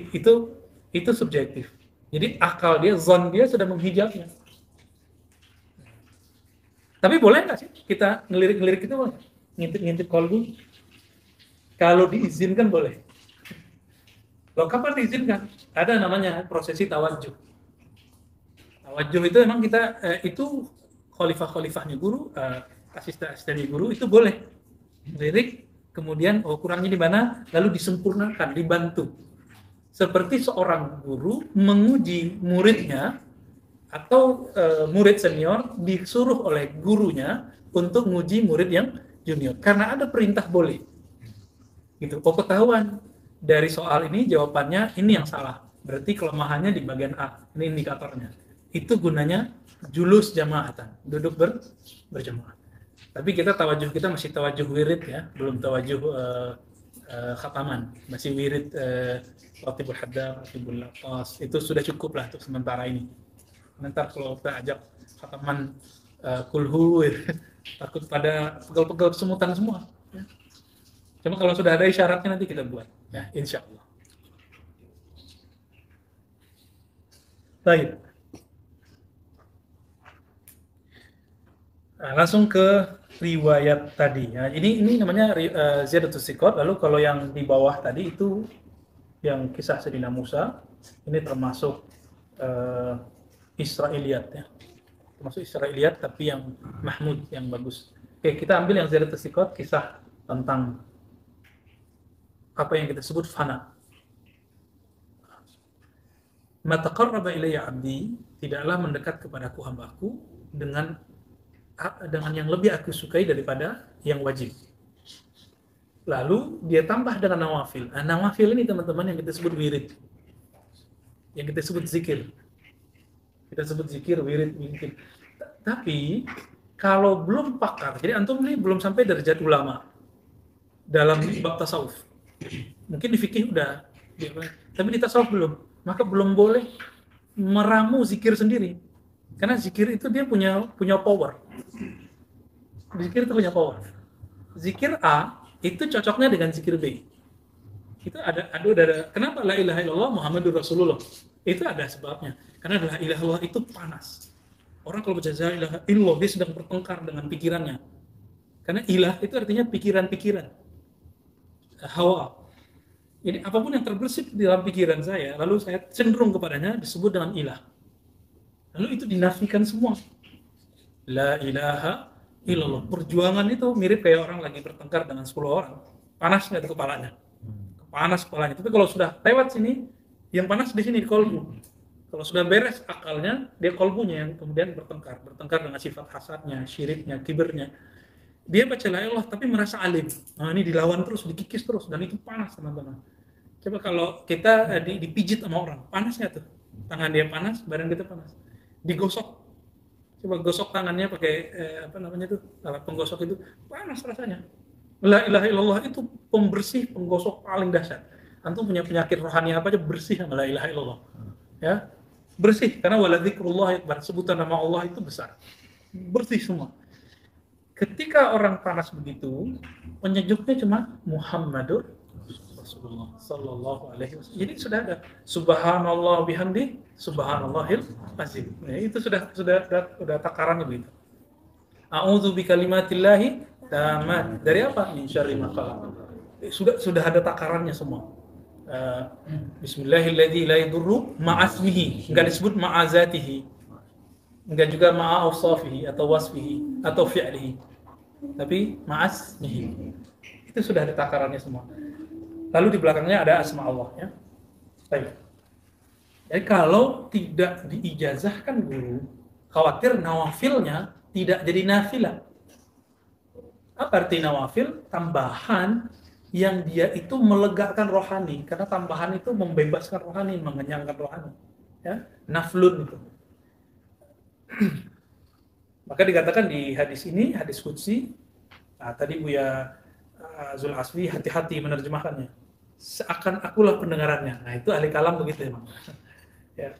S1: itu subjektif. Jadi akal dia, zon dia sudah menghijabnya. Tapi boleh nggak sih kita ngelirik-ngelirik itu, boleh? Ngintip-ngintip qalbu? Kalau diizinkan boleh. Loh, kapan diizinkan? Ada namanya prosesi tawajuh. Tawajuh itu memang kita itu khalifah-khalifahnya guru, asisten-asistennya guru itu boleh lirik, kemudian kurangnya di mana, lalu disempurnakan, dibantu. Seperti seorang guru menguji muridnya atau murid senior disuruh oleh gurunya untuk menguji murid yang junior. Karena ada perintah boleh. Gitu. Oh, ketahuan dari soal ini jawabannya ini yang salah. Berarti kelemahannya di bagian A. Ini indikatornya. Itu gunanya julus jamaatan, duduk berjamaah. Tapi kita tawajuh kita masih tawajuh wirid ya, belum tawajuh khataman, masih wirid Ratibul Haddar, Ratibul Laqas. Itu sudah cukup lah untuk sementara ini. Nanti kalau kita ajak khataman kulhu, takut pada pegel-pegel kesemutan semua. Ya. Cuma kalau sudah ada isyaratnya nanti kita buat, ya insya Allah. Baik. Nah, langsung ke riwayat tadi. Ya. Ini namanya Ziyadatus Siqat. Lalu kalau yang di bawah tadi itu yang kisah Sayyidina Musa. Ini termasuk Israiliyat ya. Termasuk Israiliyat tapi yang Mahmud, yang bagus. Oke, kita ambil yang Ziyadatus Siqat, kisah tentang apa yang kita sebut fana. Ma taqarraba ilayya 'abdi, tidaklah mendekat kepadaku hambaku dengan yang lebih aku sukai daripada yang wajib. Lalu dia tambah dengan nawafil. Nah, nawafil ini teman-teman yang kita sebut wirid. Yang kita sebut zikir. Kita sebut zikir, wirid, mungkin. Tapi kalau belum pakar, jadi antum ini belum sampai derajat ulama dalam bab tasawuf. Mungkin di fikih udah, tapi di tasawuf belum. Maka belum boleh meramu zikir sendiri. Karena zikir itu dia punya power. Zikir itu punya power. Zikir A itu cocoknya dengan zikir B. Itu ada kenapa la ilaha illallah Muhammadur Rasulullah? Itu ada sebabnya. Karena la ilaha illallah itu panas. Orang kalau baca la ilaha illallah dia sedang bertengkar dengan pikirannya. Karena ilah itu artinya pikiran-pikiran. Hawa. Ini apapun yang terbersit di dalam pikiran saya, lalu saya cenderung kepadanya disebut dengan ilah. Lalu itu dinafikan semua. La ilaha illallah. Perjuangan itu mirip kayak orang lagi bertengkar dengan 10 orang. Panas nggak itu kepalanya? Panas kepalanya. Tapi kalau sudah lewat sini, yang panas di sini di kolbu. Kalau sudah beres akalnya, dia kolbunya yang kemudian bertengkar dengan sifat hasadnya, syiriknya, kibernya. Dia baca la ilaha tapi merasa alim. Nah, ini dilawan terus, dikikis terus, dan itu panas teman-teman. Coba kalau kita dipijit sama orang, panasnya tuh. Tangan dia panas, badan kita panas. Digosok. Coba gosok tangannya pakai alat penggosok itu, panas rasanya. La ilaha illallah itu pembersih, penggosok paling dahsyat. Antum punya penyakit rohani apa aja bersih sama la ilaha illallah. Ya. Bersih karena wala dzikrullah akbar, sebutan nama Allah itu besar. Bersih semua. Ketika orang panas begitu, penyejuknya cuma Muhammadur Rasulullah sallallahu alaihi wasallam. Jadi sudah ada subhanallah bihamdi subhanallahil azim. Nah, itu sudah takarannya begitu. A'udzu bikalimatillahi tammat. Dari apa? Min syarri ma khalaq. Sudah ada takarannya semua. Bismillahilladzi la yadurru ma'asmihi. Enggak disebut ma'azatihi. Enggak juga ma'awsafihi atau wasfihi atau fi'lihi. Tapi ma'asmihi. Itu sudah ada takarannya semua. Lalu di belakangnya ada asma Allah ya. Baik. Jadi kalau tidak diijazahkan guru, khawatir nawafilnya tidak jadi nafilah. Apa arti nawafil? Tambahan yang dia itu melegakan rohani, karena tambahan itu membebaskan rohani, mengenyangkan rohani. Ya, naflun itu. Maka dikatakan di hadis ini, hadis qudsi, nah, tadi Buya Zul Aswi hati-hati menerjemahkannya. Seakan akulah pendengarannya. Nah, itu ahli kalam begitu emang. Ya.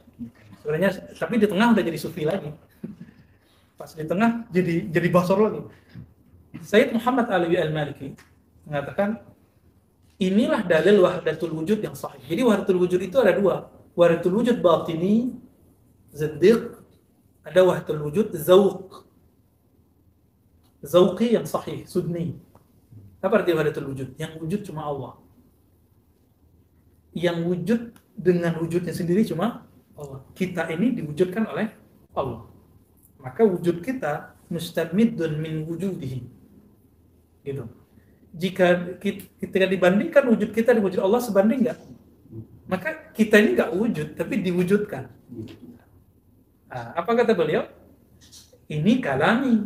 S1: Sebenarnya tapi di tengah udah jadi sufi lagi. Pas di tengah jadi basor lagi. Sayyid Muhammad Alawi Al-Maliki mengatakan inilah dalil wahdatul wujud yang sahih. Jadi wahdatul wujud itu ada dua. Wahdatul wujud batini, zaddiq, ada wahdatul wujud zauq. Zauqi yang sahih, sudni. Apa arti wahdatul wujud? Yang wujud cuma Allah. yang wujud dengan wujudnya sendiri cuma Allah. Kita ini diwujudkan oleh Allah. Maka wujud kita mustamidun min wujudihi. Gitu. Jika ketika dibandingkan wujud kita dengan wujud Allah sebanding nggak? Maka kita ini nggak wujud, tapi diwujudkan. Nah, apa kata beliau? Ini kalami.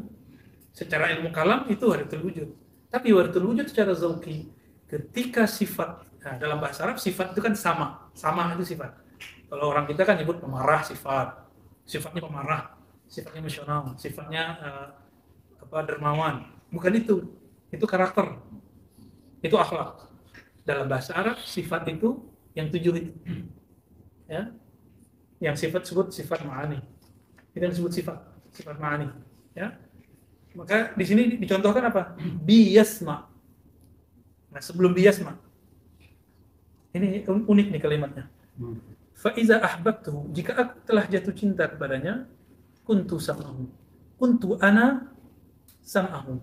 S1: Secara ilmu kalam itu waritul wujud. Tapi waritul wujud secara zauqi, ketika sifat, nah, dalam bahasa Arab sifat itu kan sama. Sama itu sifat. Kalau orang kita kan nyebut pemarah sifat. Sifatnya pemarah, sifatnya emosional, sifatnya dermawan. Bukan itu. Itu karakter. Itu akhlak. Dalam bahasa Arab sifat itu yang 7 itu. Ya. Yang sifat disebut sifat ma'ani. Itu yang disebut sifat ma'ani, ya. Maka di sini dicontohkan apa? Biyasma. Nah, sebelum biyasma. Ini unik nih kalimatnya. Fa iza ahbabtuhu, jika aku telah jatuh cinta kepadanya, kuntu sam'ahu. Kuntu ana sam'ahu.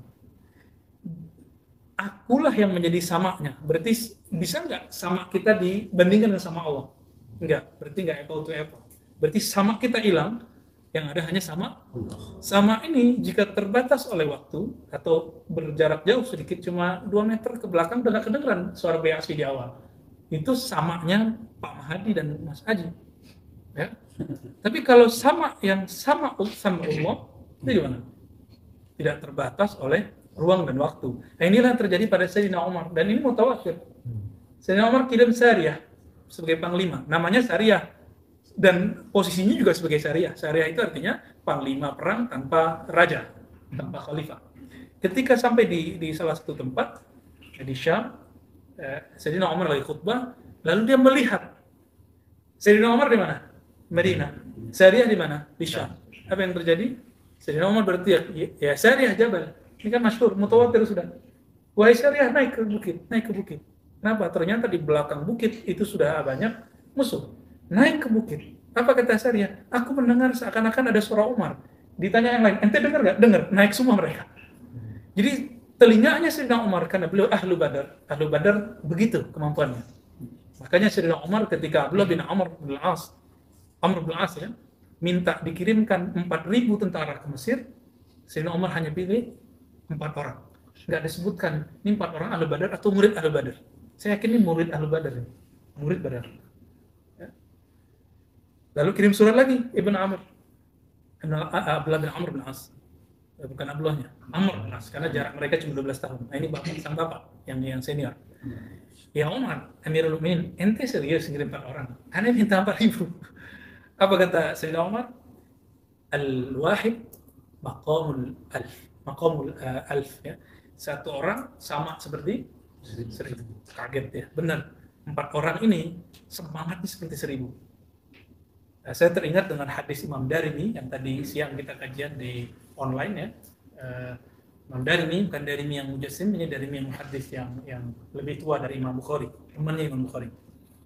S1: Akulah yang menjadi samanya. Berarti bisa nggak sama kita dibandingkan dengan sama Allah? Enggak, berarti nggak apple to apple. Berarti sama kita hilang, yang ada hanya sama. Sama ini jika terbatas oleh waktu atau berjarak jauh sedikit, cuma 2 meter ke belakang udah nggak kedengeran suara BAC di awal. Itu samanya Pak Mahadi dan Mas Aji. Ya. Tapi kalau sama yang sama Allah, itu gimana? Tidak terbatas oleh ruang dan waktu. Nah, inilah yang terjadi pada Sayyidina Umar, dan ini mutawatir. Sayyidina Umar kirim Sariyah sebagai panglima, namanya Sariyah, dan posisinya juga sebagai Sariyah. Sariyah itu artinya panglima perang tanpa raja, tanpa khalifah. Ketika sampai di salah satu tempat di Syam, Sayyidina Umar lagi khutbah, lalu dia melihat Sayyidina Umar di mana? Madinah. Sariyah di mana? Di Syam. Apa yang terjadi? Sayyidina Umar berteriak, ya Sariyah Jabal. Ini kan masyhur, mutawatir sudah. Wahai Sariyah, naik ke bukit. Kenapa? Ternyata di belakang bukit itu sudah banyak musuh. Naik ke bukit. Apa kata Sariyah? Aku mendengar seakan-akan ada suara Umar. Ditanya yang lain, ente dengar nggak? Dengar. Naik semua mereka. Jadi telinganya Sayyidina Umar, karena beliau ahlu Badar. Ahlu Badar begitu kemampuannya. Makanya Sayyidina Umar ketika Abdullah bin Amr bin Al-As ya, minta dikirimkan 4.000 tentara ke Mesir, Sayyidina Umar hanya pilih 4 orang. Nggak disebutkan ini 4 orang ahlu Badar atau murid ahlu Badar. Saya yakin ini murid ahlu Badar. Murid Badar. Ya. Lalu kirim surat lagi Ibn Amr. Abdullah bin Amr bin As. Bukan Abdullahnya, Amr bin As, karena jarak mereka cuma 12 tahun. Nah, ini sang bapak yang senior. Ya Umar, Amirul Mukminin, ente serius ngirim 4 orang? Aneh minta 4.000. Apa kata Sayyidina Umar? Al-wahid maqamul alf, ya. Satu orang sama seperti 1.000. Kaget ya, benar. 4 orang ini semangatnya seperti 1.000. Nah, saya teringat dengan hadis Imam Darimi yang tadi siang kita kajian di online ya. Imam Darimi, bukan Darimi yang mujassim, ini Darimi yang hadis yang lebih tua dari Imam Bukhari, temannya Imam Bukhari.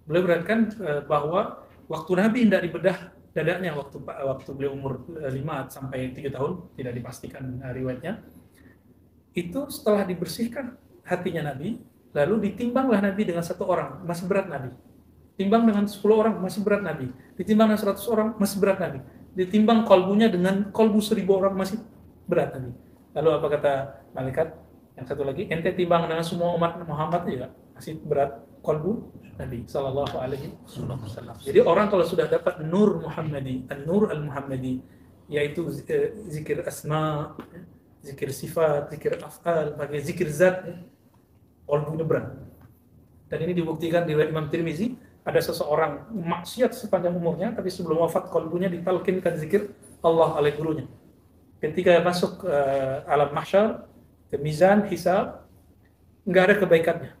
S1: Beliau beratkan bahwa waktu Nabi tidak dibedah dadanya waktu beliau umur 5 sampai 3 tahun, tidak dipastikan riwayatnya. Itu setelah dibersihkan hatinya Nabi, lalu ditimbanglah Nabi dengan 1 orang, masih berat Nabi. Timbang dengan 10 orang, masih berat Nabi. Ditimbang dengan 100 orang, masih berat Nabi. Ditimbang kolbunya dengan kolbu 1.000 orang, masih berat Nabi. Lalu apa kata malaikat yang satu lagi? Ente timbang dengan semua umat Muhammad juga masih berat kolbu Nabi Sallallahu Alaihi Wasallam. Jadi orang kalau sudah dapat nur Muhammadi, an-nur al-Muhammadi, yaitu zikir asma, zikir sifat, zikir af'al, pakai zikir zat, kolbunya berat. Dan ini dibuktikan di riwayat Imam Tirmizi, ada seseorang maksiat sepanjang umurnya, tapi sebelum wafat kolbunya ditalkinkan zikir Allah oleh gurunya. Ketika masuk alam mahsyar, ke mizan, hisab, nggak ada kebaikannya.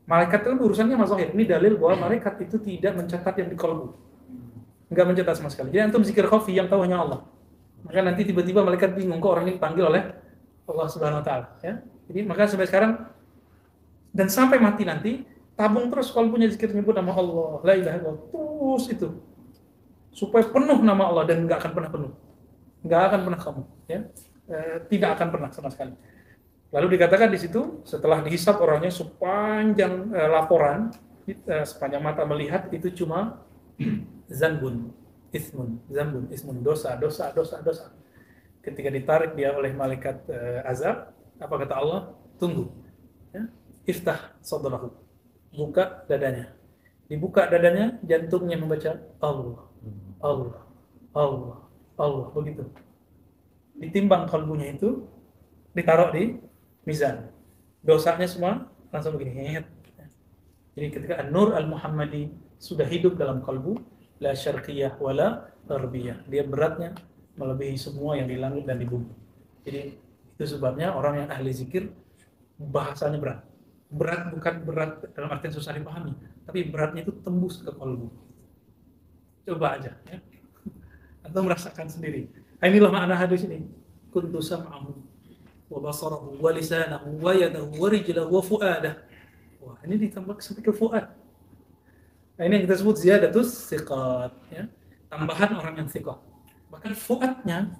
S1: Malaikat itu urusannya mazahir. Ini dalil bahwa malaikat itu tidak mencatat yang di kolbu. Nggak mencatat sama sekali. Jadi antum zikir khafi yang tahu hanya Allah. Maka nanti tiba-tiba malaikat bingung, kok orang ini dipanggil oleh Allah Subhanahu Wa Taala. Ya? Jadi maka sampai sekarang, dan sampai mati nanti, tabung terus kolbunya zikir nyebut nama Allah, la ilaha illallah, terus itu. Supaya penuh nama Allah, dan nggak akan pernah penuh. Nggak akan pernah kamu, ya, tidak akan pernah sama sekali. Lalu dikatakan di situ setelah dihisab orangnya sepanjang laporan sepanjang mata melihat itu cuma zanbun, ismun, dosa. Ketika ditarik dia oleh malaikat azab, apa kata Allah? Tunggu. Ya. Iftah sadrahu. Buka dadanya. Dibuka dadanya, jantungnya membaca Allah, Allah, Allah, Allah, begitu. Ditimbang kalbunya itu, ditaruh di mizan. Dosanya semua langsung begini. Jadi ketika An-Nur Al-Muhammadi sudah hidup dalam kalbu, la syarqiyah wala gharbiyah. Dia beratnya melebihi semua yang di langit dan di bumi. Jadi itu sebabnya orang yang ahli zikir bahasanya berat. Berat bukan berat dalam artian susah dipahami, tapi beratnya itu tembus ke kalbu. Coba aja, ya. Atau merasakan sendiri. Inilah makna hadis ini. Kuntu sam'ahu wa basarahu wa lisanahu wa yadahu wa rijlahu wa fu'adah. Wah, ini ditambah sampai ke fu'ad. Nah, ini yang kita sebut ziyadatus thiqat, ya. Tambahan orang yang thiqat. Bahkan fu'adnya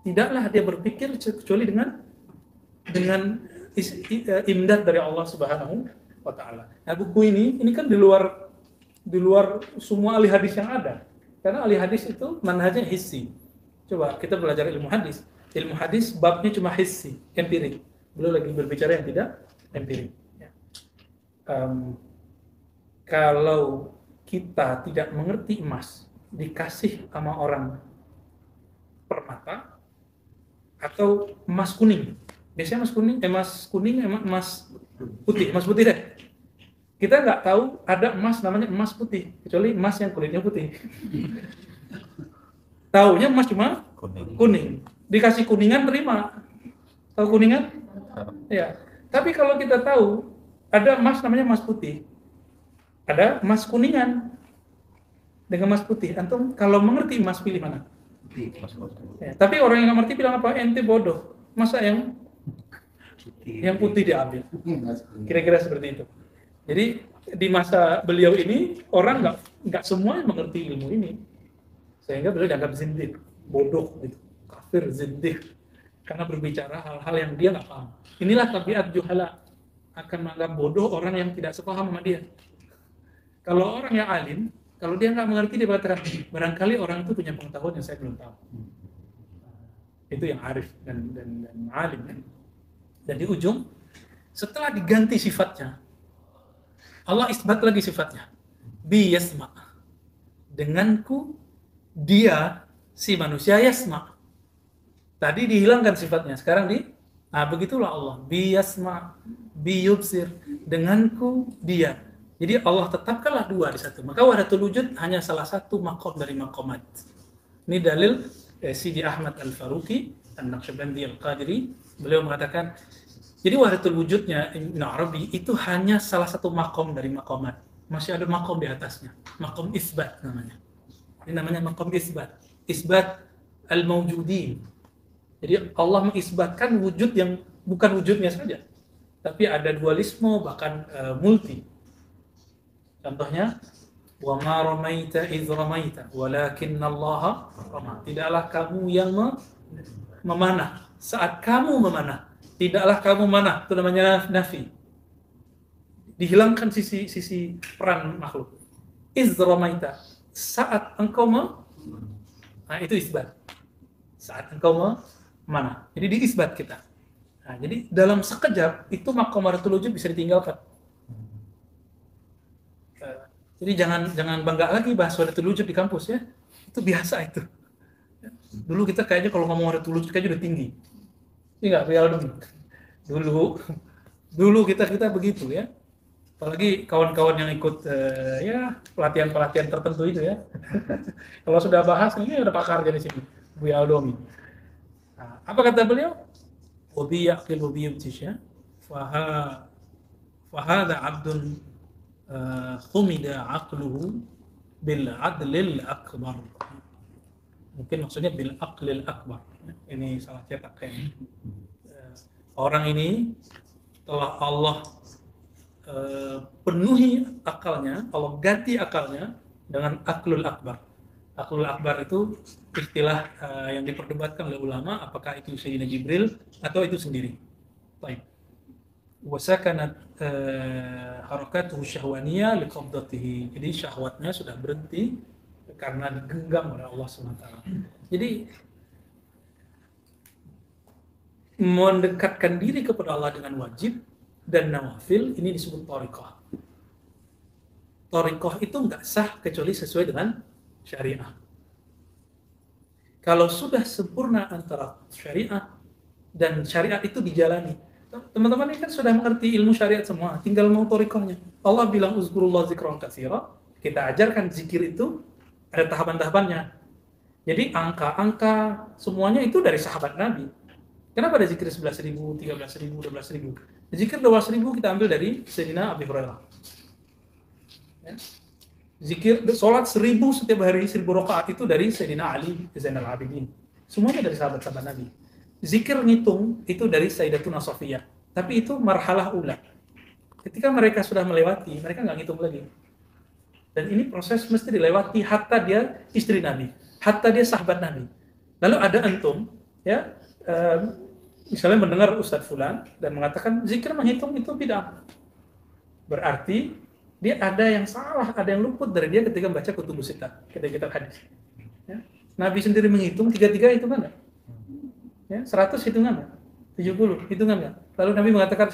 S1: tidaklah dia berpikir kecuali dengan imdad dari Allah Subhanahu wa taala. Nah, buku ini kan di luar semua ahli hadis yang ada. Karena ahli hadis itu manhajnya hissi. Coba kita belajar ilmu hadis. Ilmu hadis babnya cuma hissi, empirik. Belum lagi berbicara yang tidak empirik. Ya. Kalau kita tidak mengerti emas, dikasih sama orang permata atau emas kuning. Biasanya emas kuning, emas putih deh. Kita nggak tahu ada emas namanya emas putih, kecuali emas yang kulitnya putih. Taunya emas cuma kuning. Dikasih kuningan terima. Tahu kuningan? Ya. Tapi kalau kita tahu ada emas namanya emas putih, ada emas kuningan dengan emas putih. Antum kalau mengerti emas pilih mana? Ya. Tapi orang yang nggak ngerti bilang apa? Ente bodoh. Masa yang putih diambil? Kira-kira seperti itu. Jadi di masa beliau ini orang nggak semua mengerti ilmu ini, sehingga beliau dianggap zindik, bodoh, gitu. Kafir, zindik, karena berbicara hal-hal yang dia nggak paham. Inilah tabiat juhala, akan menganggap bodoh orang yang tidak sepaham sama dia. Kalau orang yang alim, kalau dia nggak mengerti, dia berkata barangkali orang itu punya pengetahuan yang saya belum tahu. Itu yang arif dan alim, kan? Dan di ujung, setelah diganti sifatnya, Allah isbat lagi sifatnya. Bi yasma. Denganku, dia, si manusia yasma. Tadi dihilangkan sifatnya, sekarang begitulah Allah. Bi yasma, bi yubsir. Denganku, dia. Jadi Allah tetapkanlah dua di satu. Maka wahdatul wujud hanya salah satu maqam dari maqamat. Ini dalil Sidi Ahmad Al-Faruqi, An-Naqsyabandi Al-Qadiri. Beliau mengatakan, jadi wahdatul wujudnya Ibn Arabi itu hanya salah satu maqam dari maqamat. Masih ada maqam di atasnya. Maqam isbat namanya. Ini namanya maqam isbat. Isbat al-mawjudin. Jadi Allah mengisbatkan wujud yang bukan wujudnya saja, tapi ada dualisme, bahkan multi. Contohnya, wa ma ramaita idz ramaita walakinallaha rama. Tidaklah kamu yang memanah saat kamu memanah. Tidaklah kamu manah, itu namanya nafi. Dihilangkan sisi peran makhluk. Idz ramaita, saat engkau nah itu isbat. Saat engkau memanah. Jadi diisbat kita. Nah, jadi dalam sekejap itu maqam wahdatul wujud bisa ditinggalkan. Jadi jangan bangga lagi bahas wahdatul wujud di kampus, ya. Itu biasa itu. Dulu kita kayaknya kalau ngomong wahdatul wujud kayaknya udah tinggi. Enggak, real dulu kita begitu, ya. Apalagi kawan-kawan yang ikut ya pelatihan tertentu itu, ya. Kalau sudah bahas ini ada pakarnya di sini, Bu Aldomi. Nah, apa kata beliau? Wabi yaqil wabi yubtish, ya. Fahada abdun khumida aqluhu bil adlil akbar. Mungkin maksudnya bil aqlil akbar. Ini salah cetak kayaknya. Orang ini telah Allah penuhi akalnya, Allah ganti akalnya dengan aqlul akbar. Aqlul akbar itu istilah yang diperdebatkan oleh ulama, apakah itu Sayyidina Jibril atau itu sendiri. Baik. wasakanat harakatuhu syahwaniyah liqabdatihi. Jadi syahwatnya sudah berhenti karena digenggam oleh Allah SWT. Jadi mendekatkan diri kepada Allah dengan wajib dan nawafil ini disebut thariqah. Thariqah itu nggak sah kecuali sesuai dengan syariah. Kalau sudah sempurna antara syariah dan syariat itu dijalani. Teman-teman ini kan sudah mengerti ilmu syariat semua, tinggal mau thariqahnya. Allah bilang uzkurullah zikran katsira, kita ajarkan zikir itu ada tahapan-tahapannya. Jadi angka-angka semuanya itu dari sahabat Nabi. Kenapa ada zikir 11.000, 13.000, 12.000? Zikir 12.000 kita ambil dari Sayyidina Abi Hurairah. Ya. Zikir, sholat 1.000 setiap hari, 1.000 rakaat itu dari Sayyidina Ali Zainal Abidin. Semuanya dari sahabat-sahabat Nabi. Zikir ngitung itu dari Sayyidatuna Safiyah. Tapi itu marhalah ula. Ketika mereka sudah melewati, mereka nggak ngitung lagi. Dan ini proses mesti dilewati hatta dia istri Nabi, hatta dia sahabat Nabi. Lalu ada antum, ya, misalnya mendengar Ustadz Fulan dan mengatakan zikir menghitung itu bid'ah. Berarti dia ada yang salah, ada yang luput dari dia ketika membaca kutubus sittah, kitab hadis. Ya. Nabi sendiri menghitung 33 hitungan nggak? Ya, 100 hitungan nggak? 70 hitungan nggak? Lalu Nabi mengatakan,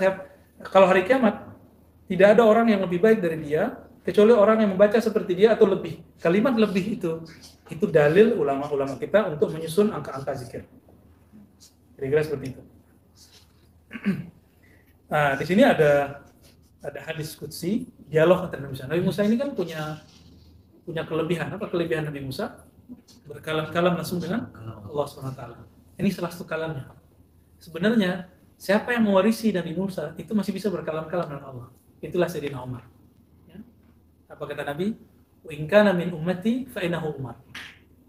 S1: kalau hari kiamat tidak ada orang yang lebih baik dari dia kecuali orang yang membaca seperti dia atau lebih. Kalimat lebih itu dalil ulama-ulama kita untuk menyusun angka-angka zikir. Kira-kira seperti itu. Nah, di sini ada hadis qudsi, dialog antara Nabi Musa. Nabi Musa ini kan punya kelebihan. Apa kelebihan Nabi Musa? Berkalam-kalam langsung dengan Allah SWT. Ini salah satu kalamnya. Sebenarnya siapa yang mewarisi Nabi Musa itu masih bisa berkalam-kalam dengan Allah. Itulah Sayyidina Umar. Ya. Apa kata Nabi? Wa in kana min ummati fa innahu Umar.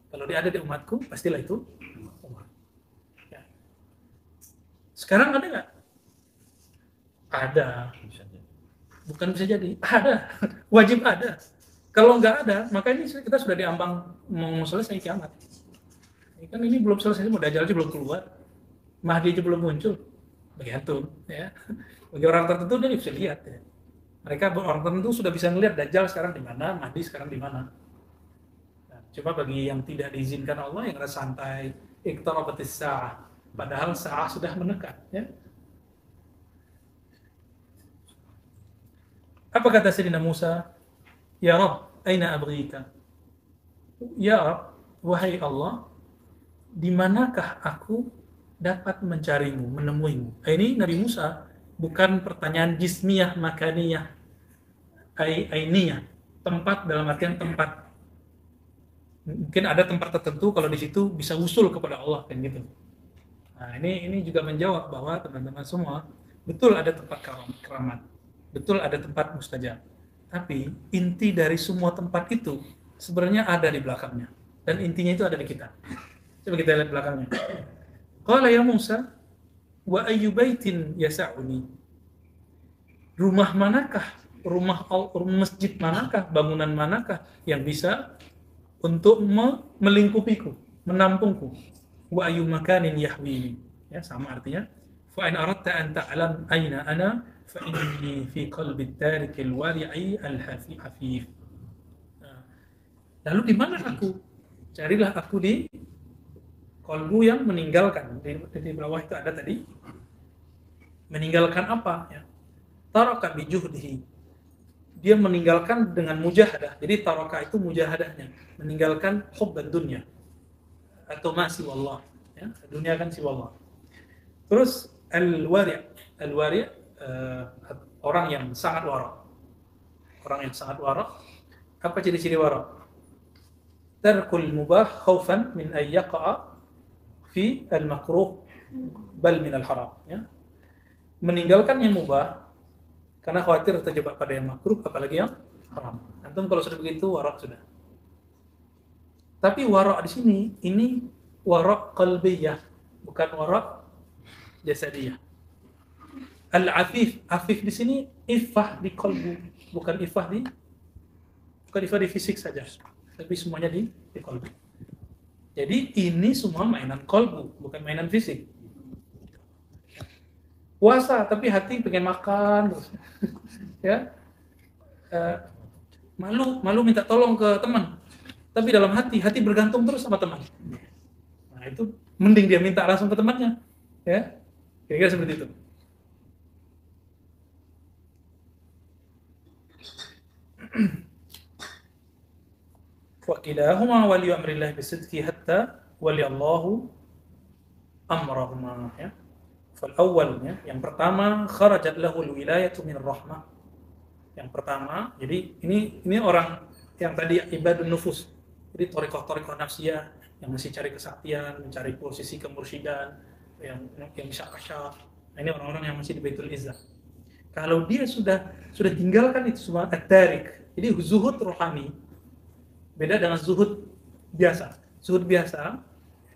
S1: Kalau dia ada di umatku, pastilah itu Umar. Ya. Sekarang ada nggak? Ada. Bukan bisa jadi, ada. Wajib ada. Kalau nggak ada, maka ini kita sudah diambang mau selesai kiamat. Ini kan ini belum selesai, Dajjal aja belum keluar, Mahdi aja belum muncul. Begitu, ya. Bagi orang tertentu dia bisa lihat, ya. Mereka orang tertentu sudah bisa melihat Dajjal sekarang di mana, Mahdi sekarang di mana. Nah, coba bagi yang tidak diizinkan Allah, yang rasa santai, iqtarabatis sa'ah, padahal sa'ah sudah mendekat, ya. Apa kata Sayyidina Musa? Ya Rabb, aina abghika? Ya Rabb, wahai Allah, di manakah aku dapat mencarimu, menemuimu? Ini Nabi Musa, bukan pertanyaan jismiyah, makaniyah, ainiyah, tempat dalam artian tempat. Mungkin ada tempat tertentu kalau di situ bisa usul kepada Allah, kan gitu. Nah, ini juga menjawab bahwa teman-teman semua, betul ada tempat keramat. Betul ada tempat mustajab. Tapi inti dari semua tempat itu sebenarnya ada di belakangnya. Dan intinya itu ada di kita. Coba kita lihat belakangnya. Qala ya Musa, wa ayyu baitin yasa'uni? Rumah manakah? Rumah masjid manakah? Bangunan manakah yang bisa untuk melingkupiku, menampungku? Wa ayyu makanin yahwini? Ya, sama artinya. Fa in aradta an ta'lam aina ana فإني في قلب التارك الوارع الحفيف. Lalu di mana aku? Carilah aku di kolbu yang meninggalkan. Di bawah itu ada tadi. Meninggalkan apa? Ya. Taraka bijuhdihi. Dia meninggalkan dengan mujahadah. Jadi taraka itu mujahadahnya. Meninggalkan hubbad dunya. Atau ma siwallah. Ya. Dunia kan siwallah. Terus al-wari'. Al-wari' orang yang sangat wara'. Orang yang sangat wara'. Apa ciri-ciri wara'? Tarkul mubah khaufan min ay yaqa'a fi al-makruh bal min al-haram. Ya. Meninggalkan yang mubah karena khawatir terjebak pada yang makruh, apalagi yang haram. Antum kalau sudah begitu wara' sudah. Tapi wara' di sini ini wara' qalbiyah, bukan wara' jasadiyah. Al-afif, afif di sini ifah di qalbu, bukan ifah di fisik saja, tapi semuanya di qalbu. Jadi ini semua mainan qalbu, bukan mainan fisik. Puasa tapi hati pengen makan terus. Ya. Malu minta tolong ke teman. Tapi dalam hati bergantung terus sama teman. Nah, itu mending dia minta langsung ke temannya. Ya. Kira-kira seperti itu. Wakilahuma wali amrillah bisidqi hatta wali Allahu amrahuma, ya. Fal awwal, ya, yang pertama kharajat lahul wilayatu min rahmah. Yang pertama, jadi ini orang yang tadi ibadun nufus. Jadi thariqah nafsiyah yang masih cari kesaktian, mencari posisi kemursyidaan, yang syak-syak. Nah, ini orang-orang yang masih di Baitul Izzah. Kalau dia sudah tinggalkan itu semua at-tarik. Jadi zuhud rohani beda dengan zuhud biasa. Zuhud biasa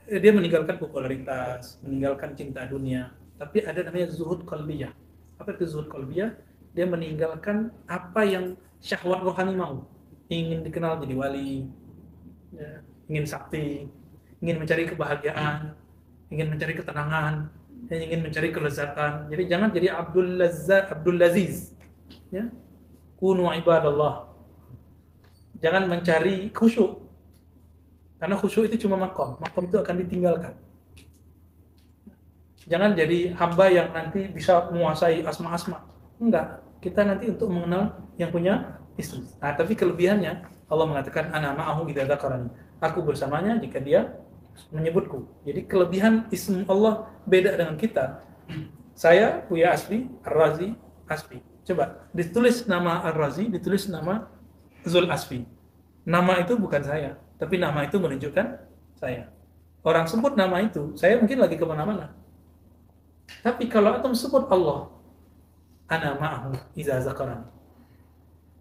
S1: dia meninggalkan popularitas, meninggalkan cinta dunia. Tapi ada namanya zuhud qalbiyah. Apa itu zuhud qalbiyah? Dia meninggalkan apa yang syahwat rohani mau. Ingin dikenal jadi wali, ya, ingin sakti, ingin mencari kebahagiaan, ingin mencari ketenangan, dan ingin mencari kelezatan. Jadi jangan jadi Abdul Laziz, ya. Kunu ibadallah. Jangan mencari khusyuk, karena khusyuk itu cuma makom itu akan ditinggalkan. Jangan jadi hamba yang nanti bisa menguasai asma-asma. Enggak, kita nanti untuk mengenal yang punya ism. Nah, tapi kelebihannya Allah mengatakan ana ma'ahu idza dzakarani. Aku bersamanya jika dia menyebutku. Jadi kelebihan ism Allah beda dengan kita. Saya Buya Asfi, Ar-Razi Asfi. Coba ditulis nama Ar-Razi, ditulis nama Zul Asfi. Nama itu bukan saya, tapi nama itu menunjukkan saya. Orang sebut nama itu, saya mungkin lagi kemana-mana. Tapi kalau antum sebut Allah, ana ma'ahu idza zakarani.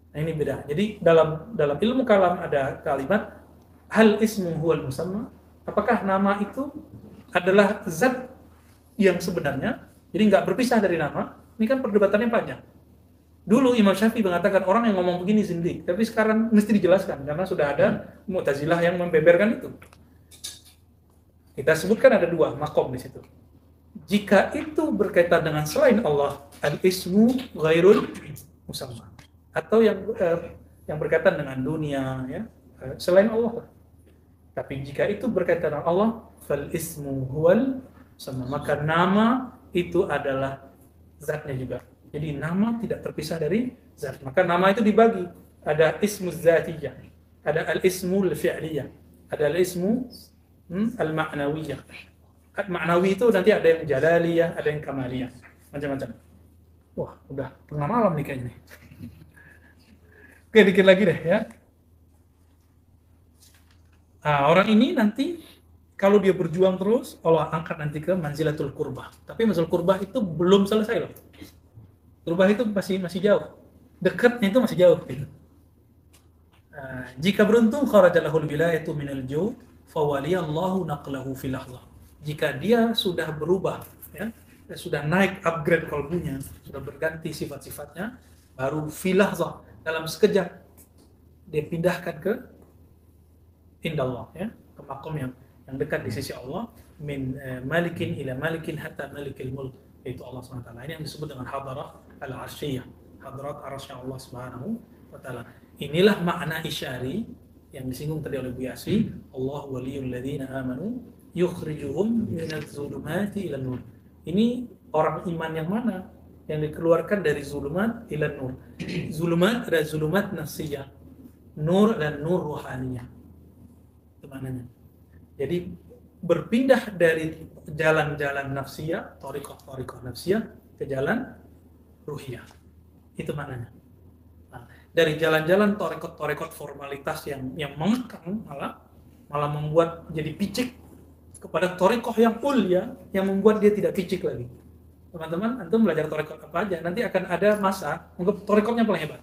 S1: Nah, ini beda. Jadi dalam ilmu kalam ada kalimat hal ismu huwal musamma. Apakah nama itu adalah zat yang sebenarnya? Jadi nggak berpisah dari nama. Ini kan perdebatannya panjang. Dulu Imam Syafi'i mengatakan orang yang ngomong begini zindik, tapi sekarang mesti dijelaskan karena sudah ada Mu'tazilah yang membeberkan itu. Kita sebutkan ada dua makom di situ. Jika itu berkaitan dengan selain Allah, al-ismu ghairul musamma, atau yang berkaitan dengan dunia, ya, selain Allah. Tapi jika itu berkaitan dengan Allah, fal ismu huwal musamma, maka nama itu adalah zatnya juga. Jadi nama tidak terpisah dari zat. Maka nama itu dibagi. Ada ismu zatiyah, ada al-ismu al-fi'liyah, ada al-ismu al-ma'nawiyah. Ma'nawi itu nanti ada yang jalaliyah, ada yang kamaliyah, macam-macam. Wah, udah tengah malam nih kayaknya. Oke, dikit lagi deh ya. Nah, orang ini nanti kalau dia berjuang terus, Allah angkat nanti ke manzilatul qurbah. Tapi manzilatul qurbah itu belum selesai loh. Qurbah itu masih jauh. Dekatnya itu masih jauh gitu. Jika beruntung kharajalahul wilayatu minal ju' fa waliyallahu naqlahu fil lahzah. Jika dia sudah berubah, ya, sudah naik upgrade kalbunya, sudah berganti sifat-sifatnya, baru fil lahzah, dalam sekejap dia pindahkan ke indallah, ya, ke makom yang dekat di sisi Allah, min malikin ila malikin hatta malikil mulk, yaitu Allah SWT. Ini yang disebut dengan hadarah al-arsyiyah, hadarat arasy Allah Subhanahu wa taala. Inilah makna isyari yang disinggung tadi oleh Bu Yassi, Allah waliyul ladzina amanu yukhrijuhum minadz zulumati ilan nur. Ini orang iman yang mana? Yang dikeluarkan dari zulumat ilan nur. Zulumat ada zulumat nafsiyah, nur dan nur ruhaniyah. Itu maknanya. Jadi berpindah dari jalan-jalan nafsiyah, thariqah nafsiyah ke jalan ruhiyah. Itu maknanya. Nah, dari jalan-jalan thariqah formalitas yang mengekang malah membuat jadi picik kepada thariqah yang ulia yang membuat dia tidak picik lagi. Teman-teman, antum belajar thariqah apa aja, nanti akan ada masa untuk thariqahnya paling hebat.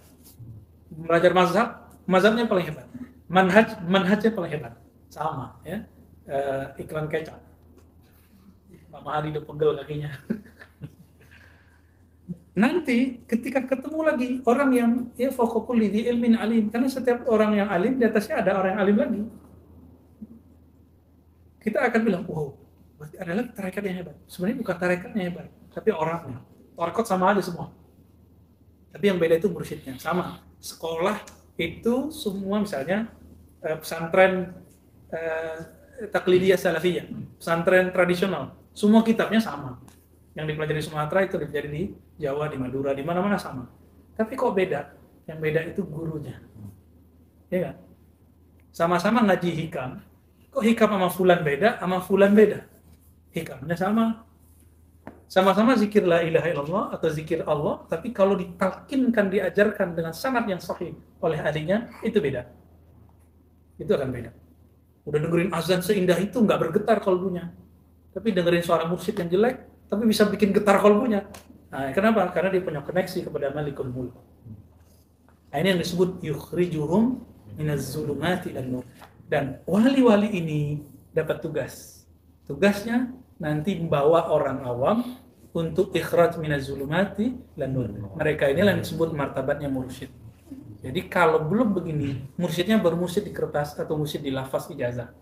S1: Belajar mazhabnya paling hebat. Manhajnya paling hebat. Sama, ya. Iklan kecap. Pak Mahadi udah pegel kakinya. Nanti ketika ketemu lagi orang yang ya fawqa kulli dzi ilmin alim, karena setiap orang yang alim di atasnya ada orang yang alim lagi. Kita akan bilang, wow, berarti adalah tarekat yang hebat. Sebenarnya bukan tarekatnya hebat, tapi orangnya. Tarekat sama aja semua. Tapi yang beda itu mursyidnya. Sama. Sekolah itu semua misalnya pesantren taklidiyah salafiyah, pesantren tradisional, semua kitabnya sama. Yang dipelajari di Sumatera itu dipelajari di Jawa, di Madura, di mana-mana sama. Tapi kok beda? Yang beda itu gurunya. Ya kan? Sama-sama ngaji hikam. Kok hikam sama fulan beda, sama fulan beda? Hikamnya sama. Sama-sama zikir la ilaha illallah atau zikir Allah, tapi kalau ditalkinkan, diajarkan dengan sanad yang sahih oleh ahlinya, itu beda. Itu akan beda. Udah dengerin azan seindah itu nggak bergetar kalbunya. Tapi dengerin suara mursyid yang jelek, tapi bisa bikin getar kalbunya. Nah, kenapa? Karena dia punya koneksi kepada Malikul Mulk. Nah, ini yang disebut yukhrijuhum minaz zulumati dan nur. Dan wali-wali ini dapat tugas. Tugasnya nanti membawa orang awam untuk ikhraj minaz zulumati dan nur. Mereka inilah yang disebut martabatnya mursyid. Jadi kalau belum begini, mursyidnya baru mursyid di kertas atau mursyid di lafaz ijazah.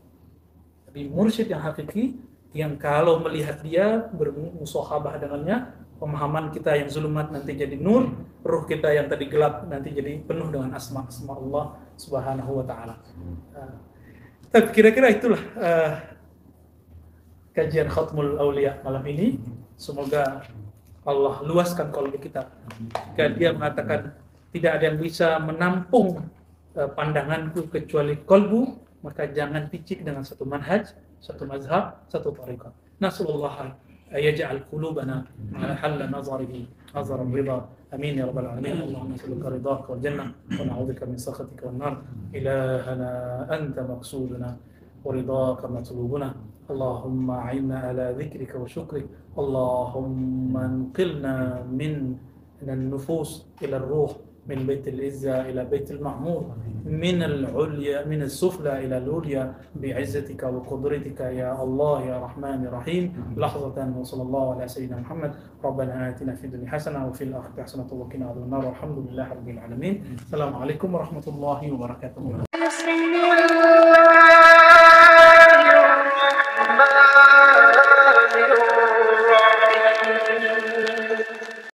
S1: Tapi mursyid yang hakiki, yang kalau melihat dia bermusahabah dengannya, pemahaman kita yang zulumat nanti jadi nur, ruh kita yang tadi gelap nanti jadi penuh dengan asma-asma Allah Subhanahu wa taala. Tapi kira-kira itulah kajian Khatmul Aulia malam ini. Semoga Allah luaskan qalbi kita. Jika dia mengatakan tidak ada yang bisa menampung pandanganku kecuali qalbu, maka jangan picik dengan satu manhaj, satu mazhab, satu tariqah. Nasallallahu yaj'al qulubana ala halla nazarihi nazar ridha. Amin ya rabbal alamin. Allahumma salli ala ridhaka wal jannah wa na'udzubika min sakhatika wan nar. Ilahana anta maqsuduna wa ridhaka matlubuna. Allahumma a'inna ala dhikrika wa syukrika. Allahumma anqilna min an-nufus ila ar-ruh من بيت العزة إلى بيت المعمور من العليا من السفلى إلى العليا بعزتك وقدرتك يا الله يا رحمن يا رحيم لحظة وصلى الله على سيدنا محمد ربنا آتنا في الدنيا حسنة وفي الآخرة حسنة وقنا عذاب النار والحمد لله رب العالمين السلام عليكم ورحمة الله وبركاته.